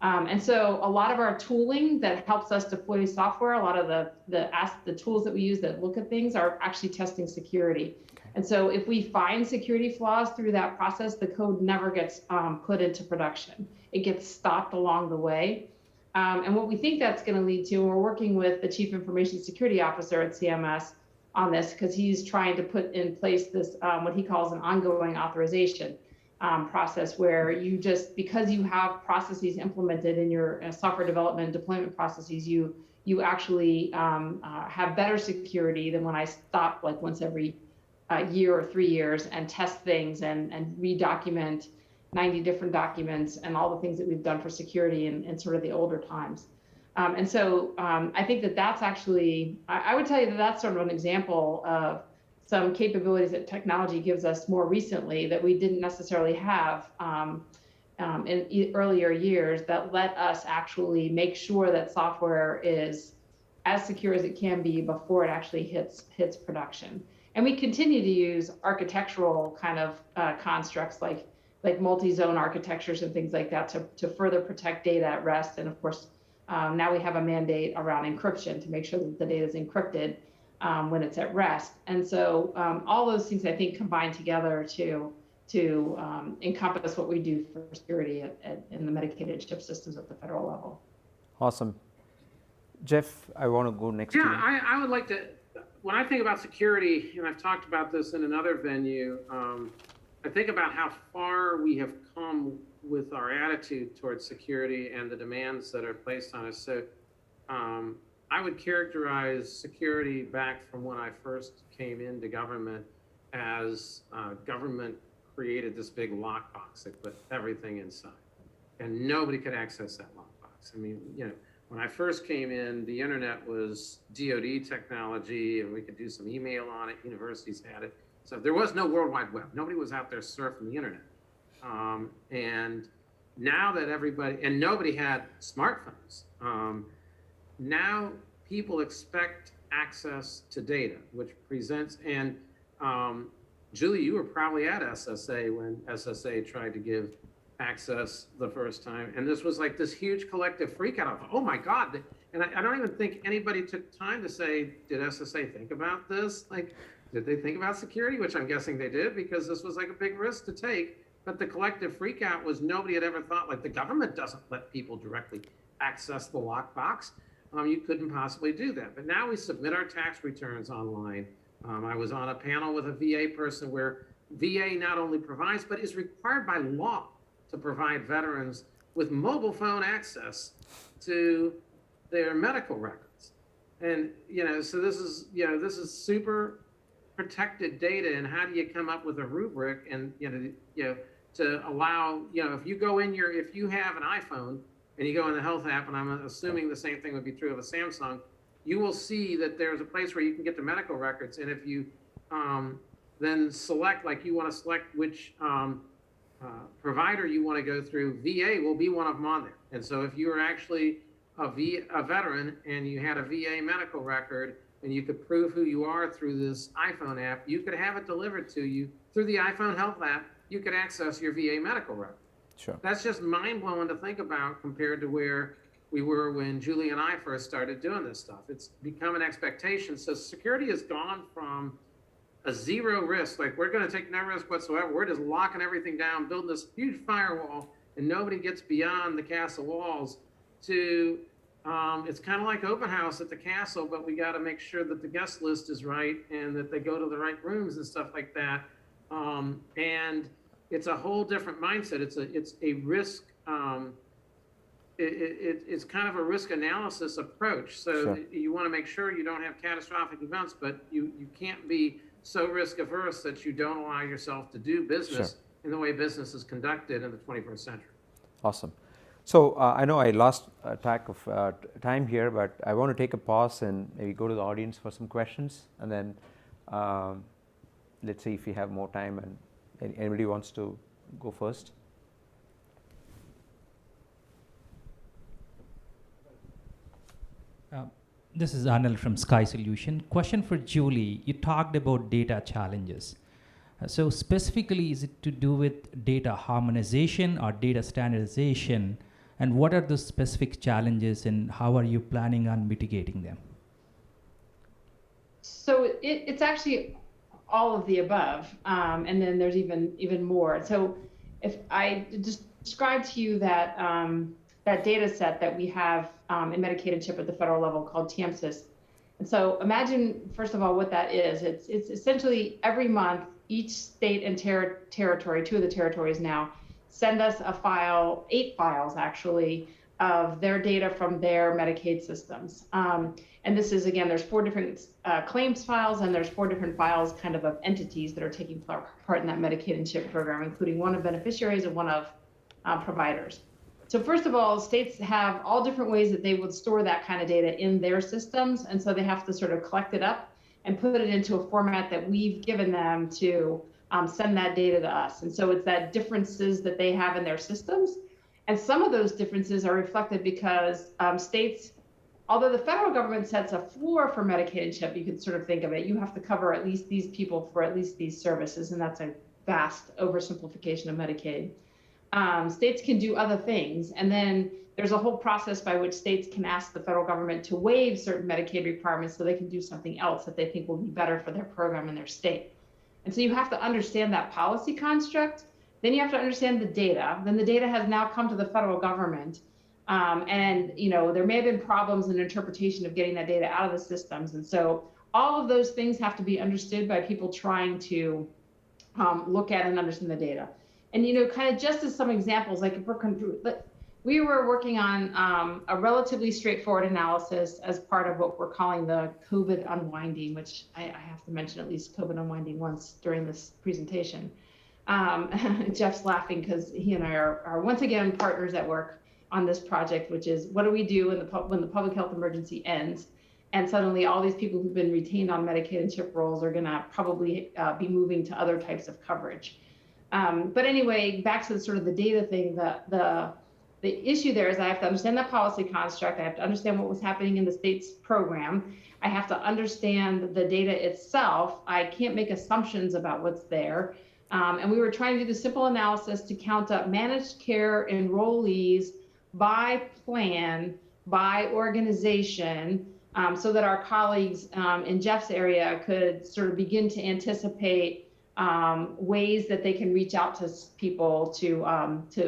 And so a lot of our tooling that helps us deploy software, a lot of the tools that we use that look at things are actually testing security. And so if we find security flaws through that process, the code never gets put into production. It gets stopped along the way. And what we think that's going to lead to, and we're working with the Chief Information Security Officer at CMS on this, because he's trying to put in place this, what he calls an ongoing authorization process, where you just, because you have processes implemented in your software development and deployment processes, you actually have better security than when I stop like once every year or 3 years and test things and redocument 90 different documents and all the things that we've done for security in sort of the older times. And so I think that's actually, I would tell you that that's sort of an example of some capabilities that technology gives us more recently that we didn't necessarily have in earlier years, that let us actually make sure that software is as secure as it can be before it actually hits production. And we continue to use architectural kind of constructs like multi-zone architectures and things like that to further protect data at rest. And of course, now we have a mandate around encryption to make sure that the data is encrypted when it's at rest. And so all those things, I think, combine together to encompass what we do for security in the Medicaid and CHIP systems at the federal level. Awesome. Jeff, I want to go next to you. I would like to, when I think about security, and I've talked about this in another venue, I think about how far we have come with our attitude towards security and the demands that are placed on us. So I would characterize security back from when I first came into government as government created this big lockbox that put everything inside, and nobody could access that lockbox. I mean, when I first came in, the internet was DoD technology, and we could do some email on it. Universities had it. So there was no World Wide Web. Nobody was out there surfing the internet. And now that and nobody had smartphones. Now people expect access to data, which presents, and Julie, you were probably at SSA when SSA tried to give access the first time. And this was like this huge collective freak out of, oh my God. And I don't even think anybody took time to say, did SSA think about this? Like, did they think about security? Which I'm guessing they did, because this was like a big risk to take. But the collective freak out was nobody had ever thought, like, the government doesn't let people directly access the lockbox. You couldn't possibly do that. But now we submit our tax returns online. I was on a panel with a VA person where VA not only provides, but is required by law to provide veterans with mobile phone access to their medical records. And, so this is super protected data. And how do you come up with a rubric and, to allow, if you have an iPhone and you go in the health app, and I'm assuming the same thing would be true of a Samsung, you will see that there's a place where you can get the medical records. And if you then select, like you want to select which provider you want to go through, VA will be one of them on there. And so if you are actually a veteran and you had a VA medical record and you could prove who you are through this iPhone app, you could have it delivered to you through the iPhone health app. You could access your VA medical record. Sure. That's just mind-blowing to think about compared to where we were when Julie and I first started doing this stuff. It's become an expectation. So security has gone from a zero risk, like we're going to take no risk whatsoever. We're just locking everything down, building this huge firewall, and nobody gets beyond the castle walls, to it's kind of like open house at the castle, but we got to make sure that the guest list is right and that they go to the right rooms and stuff like that. And it's a whole different mindset. It's a risk. It's kind of a risk analysis approach. So Sure. You want to make sure you don't have catastrophic events, but you can't be so risk averse that you don't allow yourself to do business in the way business is conducted in the 21st century. Awesome. So I know I lost track of time here, but I want to take a pause and maybe go to the audience for some questions, and then let's see if we have more time and anybody wants to go first. This is Anil from Sky Solution. Question for Julie. You talked about data challenges. So specifically, is it to do with data harmonization or data standardization? And what are the specific challenges and how are you planning on mitigating them? So it's actually all of the above. And then there's even more. So if I just described to you that that data set that we have in Medicaid and CHIP at the federal level called TMSIS. And so imagine, first of all, what that is. It's essentially every month, each state and territory, 2 of the territories now, send us a file, 8 files actually, of their data from their Medicaid systems. And this is, again, there's 4 different claims files, and there's 4 different files kind of entities that are taking part in that Medicaid and CHIP program, including one of beneficiaries and one of providers. So first of all, states have all different ways that they would store that kind of data in their systems. And so they have to sort of collect it up and put it into a format that we've given them to send that data to us. And so it's that differences that they have in their systems. And some of those differences are reflected because states, although the federal government sets a floor for Medicaid and CHIP, you could sort of think of it, you have to cover at least these people for at least these services. And that's a vast oversimplification of Medicaid. States can do other things. And then there's a whole process by which states can ask the federal government to waive certain Medicaid requirements so they can do something else that they think will be better for their program in their state. And so you have to understand that policy construct. Then you have to understand the data. Then the data has now come to the federal government. And there may have been problems in interpretation of getting that data out of the systems. And so all of those things have to be understood by people trying to look at and understand the data. And, kind of just as some examples, like if we were working on a relatively straightforward analysis as part of what we're calling the COVID unwinding, which I have to mention at least COVID unwinding once during this presentation. Jeff's laughing because he and I are once again partners at work on this project, which is what do we do when the public health emergency ends? And suddenly all these people who've been retained on Medicaid and CHIP rolls are going to probably be moving to other types of coverage. But anyway, back to sort of the data thing, the issue there is I have to understand that policy construct. I have to understand what was happening in the state's program. I have to understand the data itself. I can't make assumptions about what's there. And we were trying to do the simple analysis to count up managed care enrollees by plan, by organization, so that our colleagues in Jeff's area could sort of begin to anticipate ways that they can reach out to people to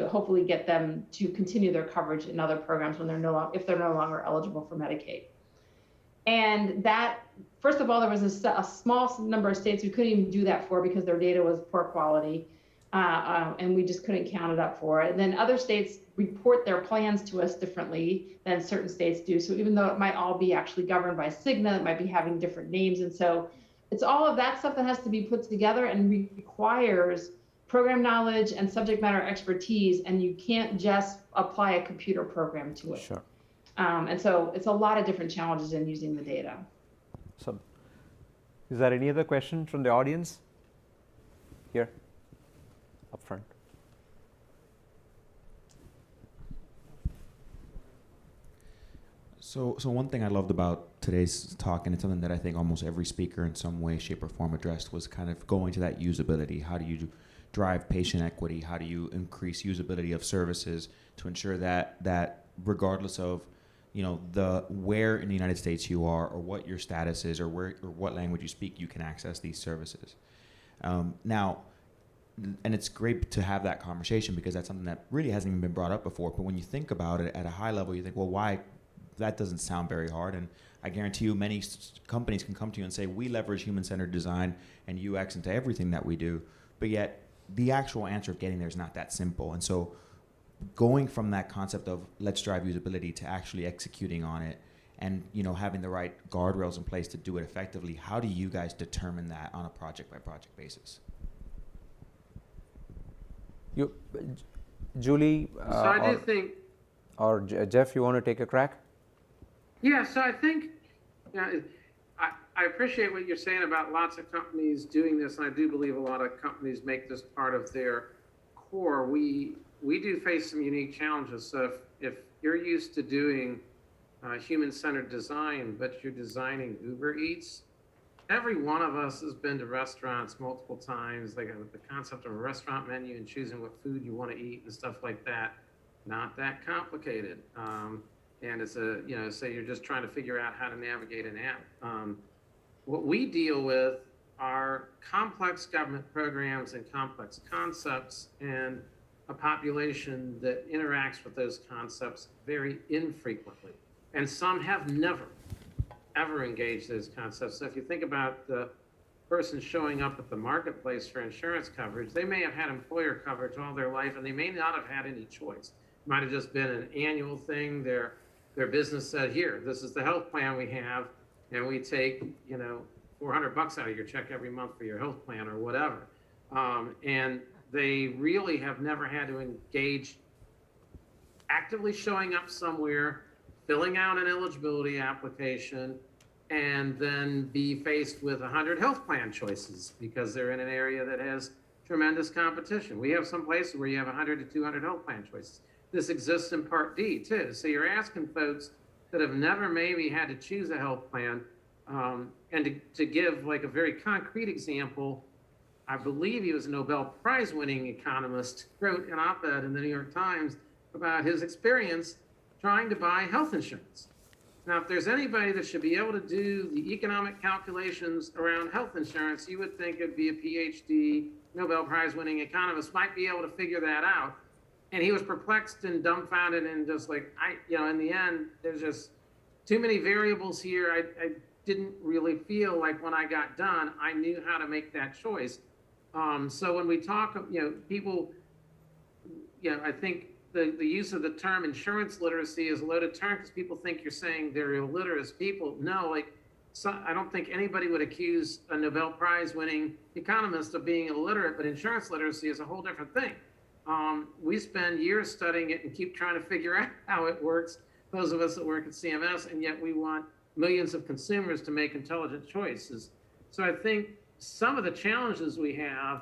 hopefully get them to continue their coverage in other programs when if they're no longer eligible for Medicaid. And that, first of all, there was a small number of states we couldn't even do that for because their data was poor quality, and we just couldn't count it up for it. And then other states report their plans to us differently than certain states do. So even though it might all be actually governed by Cigna, it might be having different names. And so it's all of that stuff that has to be put together and requires program knowledge and subject matter expertise, and you can't just apply a computer program to it. Sure. And so it's a lot of different challenges in using the data. So, is there any other question from the audience? Here, up front. So one thing I loved about today's talk, and it's something that I think almost every speaker in some way, shape, or form addressed, was kind of going to that usability. How do you drive patient equity? How do you increase usability of services to ensure that regardless of the where in the United States you are, or what your status is, or what language you speak, you can access these services. Now, and it's great to have that conversation because that's something that really hasn't even been brought up before. But when you think about it at a high level, you think, well, why? That doesn't sound very hard. And I guarantee you many companies can come to you and say, we leverage human-centered design and UX into everything that we do. But yet the actual answer of getting there is not that simple. And so going from that concept of let's drive usability to actually executing on it and having the right guardrails in place to do it effectively. How do you guys determine that on a project by project basis? Julie, So I do think, or Jeff, you want to take a crack? yeah, so I think, I appreciate what you're saying about lots of companies doing this, and I do believe a lot of companies make this part of their core. We do face some unique challenges. So if you're used to doing human-centered design, but you're designing Uber Eats, every one of us has been to restaurants multiple times, like the concept of a restaurant menu and choosing what food you want to eat and stuff like that. Not that complicated. And it's say you're just trying to figure out how to navigate an app. What we deal with are complex government programs and complex concepts, and a population that interacts with those concepts very infrequently. And some have never, ever engaged those concepts. So if you think about the person showing up at the marketplace for insurance coverage, they may have had employer coverage all their life, and they may not have had any choice. It might have just been an annual thing. Their business said, here, this is the health plan we have, and we take, $400 out of your check every month for your health plan or whatever. And they really have never had to engage actively showing up somewhere, filling out an eligibility application, and then be faced with 100 health plan choices because they're in an area that has tremendous competition. We have some places where you have 100 to 200 health plan choices. This exists in Part D too. So you're asking folks that have never maybe had to choose a health plan, and to give like a very concrete example, I believe he was a Nobel Prize winning economist, wrote an op-ed in the New York Times about his experience trying to buy health insurance. Now, if there's anybody that should be able to do the economic calculations around health insurance, you would think it'd be a PhD, Nobel Prize winning economist might be able to figure that out. And he was perplexed and dumbfounded and just like, in the end, there's just too many variables here. I didn't really feel like when I got done, I knew how to make that choice. So when we talk, people, I think the use of the term insurance literacy is a loaded term because people think you're saying they're illiterate people. No, I don't think anybody would accuse a Nobel Prize winning economist of being illiterate, but insurance literacy is a whole different thing. We spend years studying it and keep trying to figure out how it works, those of us that work at CMS, and yet we want millions of consumers to make intelligent choices. So I think some of the challenges we have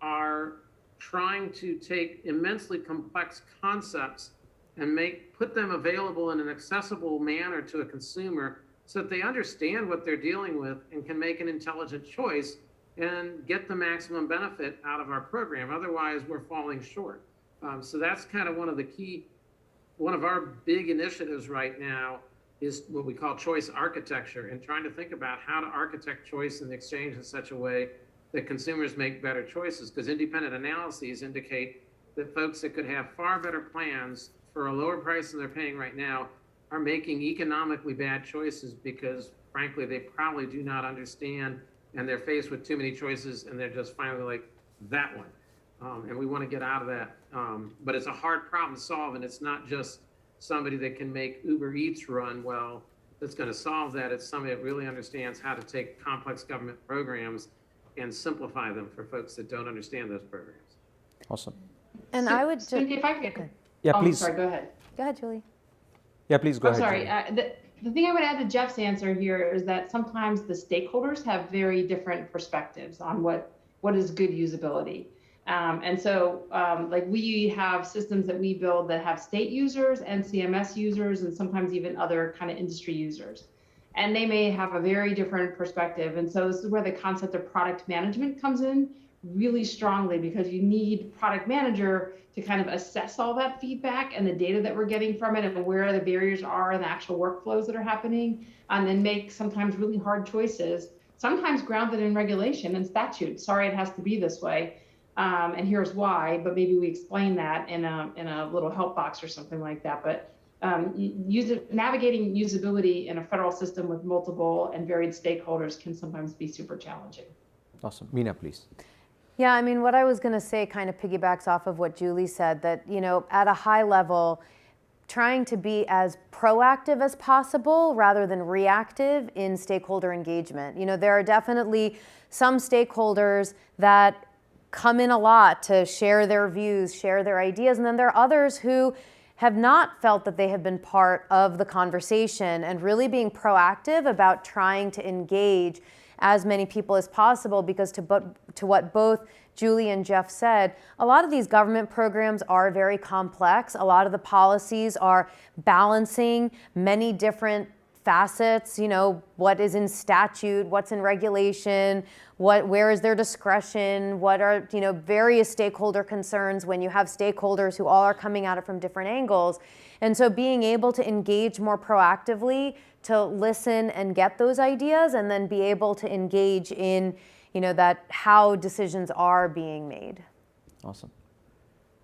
are trying to take immensely complex concepts and put them available in an accessible manner to a consumer so that they understand what they're dealing with and can make an intelligent choice and get the maximum benefit out of our program. Otherwise, we're falling short. So that's kind of one of our big initiatives right now is what we call choice architecture, and trying to think about how to architect choice in the exchange in such a way that consumers make better choices, because independent analyses indicate that folks that could have far better plans for a lower price than they're paying right now are making economically bad choices because, frankly, they probably do not understand, and they're faced with too many choices, and they're just finally like, that one. And we want to get out of that. But it's a hard problem to solve, and it's not just somebody that can make Uber Eats run well that's going to solve that. It's somebody that really understands how to take complex government programs and simplify them for folks that don't understand those programs. Awesome. And I would just, If I could, Yeah, please. Sorry, go ahead. go ahead, Julie. Yeah, please go I'm ahead. sorry. The thing I would add to Jeff's answer here is that sometimes the stakeholders have very different perspectives on what is good usability. And so like we have systems that we build that have state users and CMS users and sometimes even other kind of industry users. And they may have a very different perspective. And so this is where the concept of product management comes in really strongly, because you need product manager to kind of assess all that feedback and the data that we're getting from it and where the barriers are and the actual workflows that are happening, and then make sometimes really hard choices, sometimes grounded in regulation and statute. Sorry, it has to be this way. And here's why, but maybe we explain that in a little help box or something like that. But navigating usability in a federal system with multiple and varied stakeholders can sometimes be super challenging. Awesome. Meena, please. Yeah, I mean, what I was going to say kind of piggybacks off of what Julie said, that, at a high level, trying to be as proactive as possible rather than reactive in stakeholder engagement. You know, there are definitely some stakeholders that come in a lot to share their views, share their ideas, and then there are others who have not felt that they have been part of the conversation, and really being proactive about trying to engage as many people as possible, because to what both Julie and Jeff said, a lot of these government programs are very complex. A lot of the policies are balancing many different facets, you know, what is in statute, what's in regulation, where is their discretion, what are, you know, various stakeholder concerns when you have stakeholders who all are coming at it from different angles. And so being able to engage more proactively, to listen and get those ideas, and then be able to engage in, you know, that how decisions are being made. Awesome.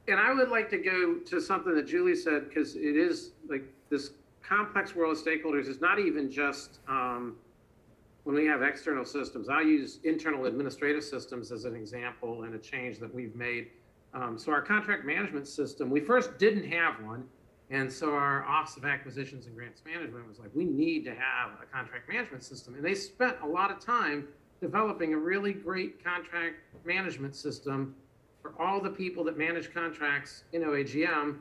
And I would like to go to something that Julie said, because it is like this complex world of stakeholders is not even just when we have external systems. I'll use internal administrative systems as an example and a change that we've made. So our contract management system, we first didn't have one. And so our Office of Acquisitions and Grants Management was like, we need to have a contract management system. And they spent a lot of time developing a really great contract management system for all the people that manage contracts in OAGM,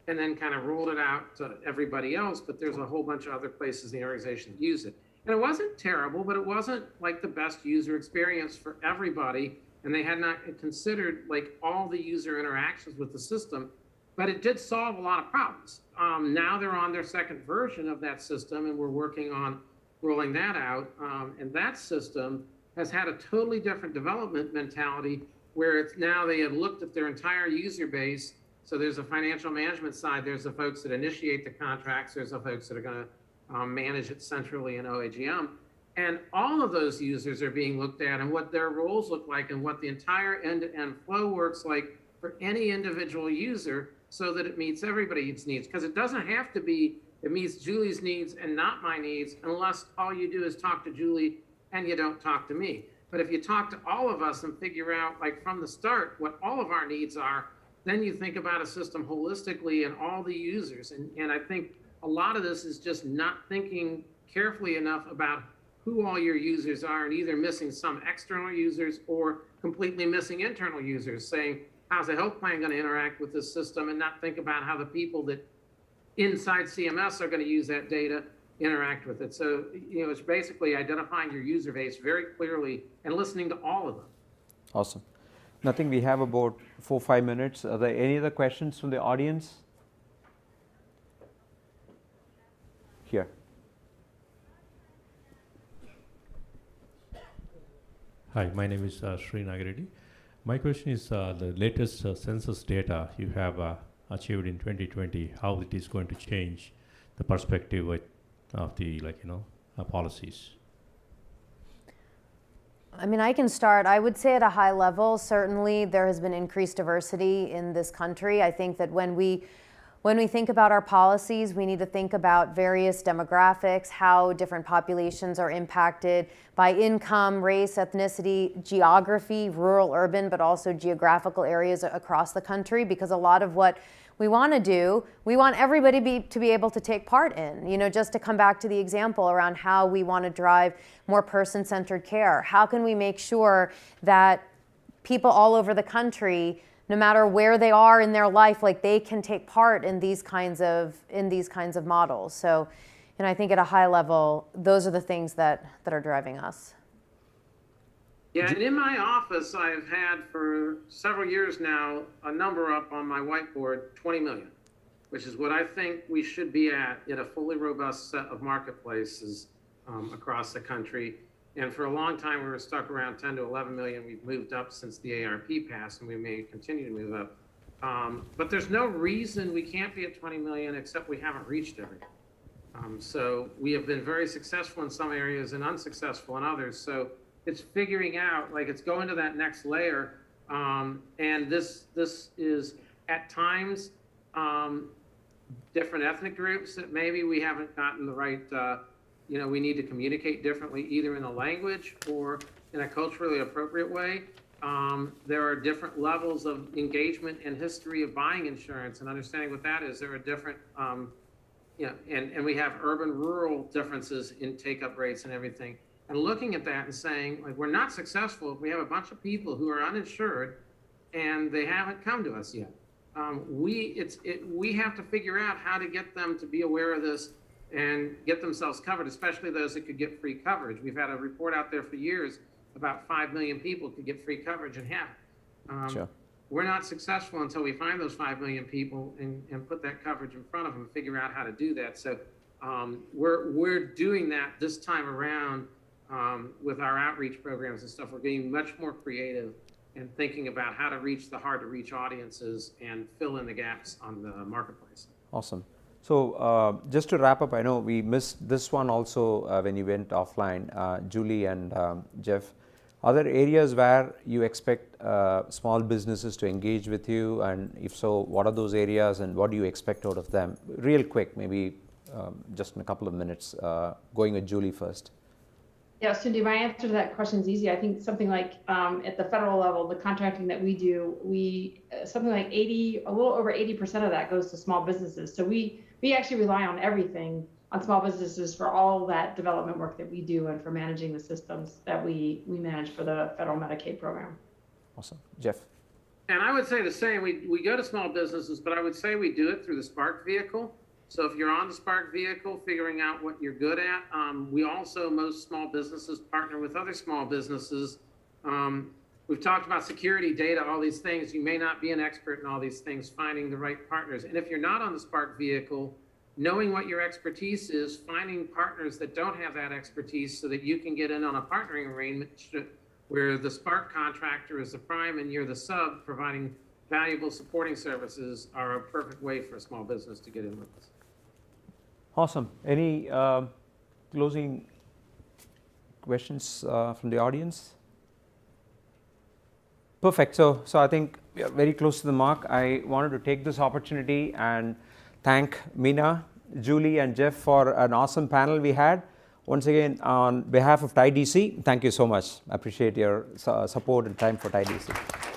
and then kind of rolled it out to everybody else. But there's a whole bunch of other places in the organization that use it. And it wasn't terrible, but it wasn't like the best user experience for everybody. And they had not considered like all the user interactions with the system, but it did solve a lot of problems. Now they're on their second version of that system, and we're working on rolling that out. And that system has had a totally different development mentality, where it's now they have looked at their entire user base. So there's a financial management side, there's the folks that initiate the contracts, there's the folks that are going to manage it centrally in OAGM. And all of those users are being looked at, and what their roles look like, and what the entire end-to-end flow works like for any individual user, so that it meets everybody's needs. Because it doesn't have to be, it meets Julie's needs and not my needs, unless all you do is talk to Julie and you don't talk to me. But if you talk to all of us and figure out, like from the start, what all of our needs are, then you think about a system holistically and all the users. And I think a lot of this is just not thinking carefully enough about who all your users are, and either missing some external users or completely missing internal users, saying, how's the health plan going to interact with this system, and not think about how the people that inside CMS are going to use that data interact with it. So, you know, it's basically identifying your user base very clearly and listening to all of them. Awesome. I think we have about 4-5 minutes. Are there any other questions from the audience? Here. Hi, my name is Sri Nagareddy. My question is the latest census data you have achieved in 2020, how it is going to change the perspective of the policies. I mean, I can start. I would say at a high level, certainly there has been increased diversity in this country. I think that when we think about our policies, we need to think about various demographics, how different populations are impacted by income, race, ethnicity, geography, rural, urban, but also geographical areas across the country, because a lot of what we want to do, we want everybody to be able to take part in. You know, just to come back to the example around how we want to drive more person-centered care. How can we make sure that people all over the country, no matter where they are in their life, like they can take part in these kinds of models? So, and I think at a high level, those are the things that are driving us. Yeah, and in my office, I've had for several years now a number up on my whiteboard, 20 million, which is what I think we should be at in a fully robust set of marketplaces across the country. And for a long time, we were stuck around 10 to 11 million. We've moved up since the ARP passed, and we may continue to move up. But there's no reason we can't be at 20 million, except we haven't reached everything. So we have been very successful in some areas and unsuccessful in others. So it's figuring out, like, it's going to that next layer. And this is at times different ethnic groups that maybe we haven't gotten the right, we need to communicate differently, either in a language or in a culturally appropriate way. There are different levels of engagement and history of buying insurance and understanding what that is. There are different and we have urban-rural differences in take-up rates and everything. And looking at that and saying, like, we're not successful if we have a bunch of people who are uninsured and they haven't come to us yet. We have to figure out how to get them to be aware of this and get themselves covered, especially those that could get free coverage. We've had a report out there for years about 5 million people could get free coverage and have it. Sure. We're not successful until we find those 5 million people and put that coverage in front of them and figure out how to do that. So we're doing that this time around with our outreach programs and stuff. We're getting much more creative and thinking about how to reach the hard to reach audiences and fill in the gaps on the marketplace. Awesome. So just to wrap up, I know we missed this one also when you went offline, Julie and Jeff. Are there areas where you expect small businesses to engage with you, and if so, what are those areas and what do you expect out of them? Real quick, maybe just in a couple of minutes, going with Julie first. Yeah, Sundi, my answer to that question is easy. I think something like at the federal level, the contracting that we do, something like a little over 80% of that goes to small businesses. So we actually rely on everything on small businesses for all that development work that we do and for managing the systems that we manage for the federal Medicaid program. Awesome. Jeff? And I would say the same. We go to small businesses, but I would say we do it through the Spark vehicle. So if you're on the Spark vehicle, figuring out what you're good at, we also, most small businesses partner with other small businesses. We've talked about security, data, all these things. You may not be an expert in all these things, finding the right partners. And if you're not on the Spark vehicle, knowing what your expertise is, finding partners that don't have that expertise so that you can get in on a partnering arrangement where the Spark contractor is the prime and you're the sub, providing valuable supporting services are a perfect way for a small business to get in with us. Awesome. Any closing questions from the audience? Perfect. So I think we are very close to the mark. I wanted to take this opportunity and thank Meena, Julie, and Jeff for an awesome panel we had. Once again, on behalf of TIDC, thank you so much. I appreciate your support and time for TIDC.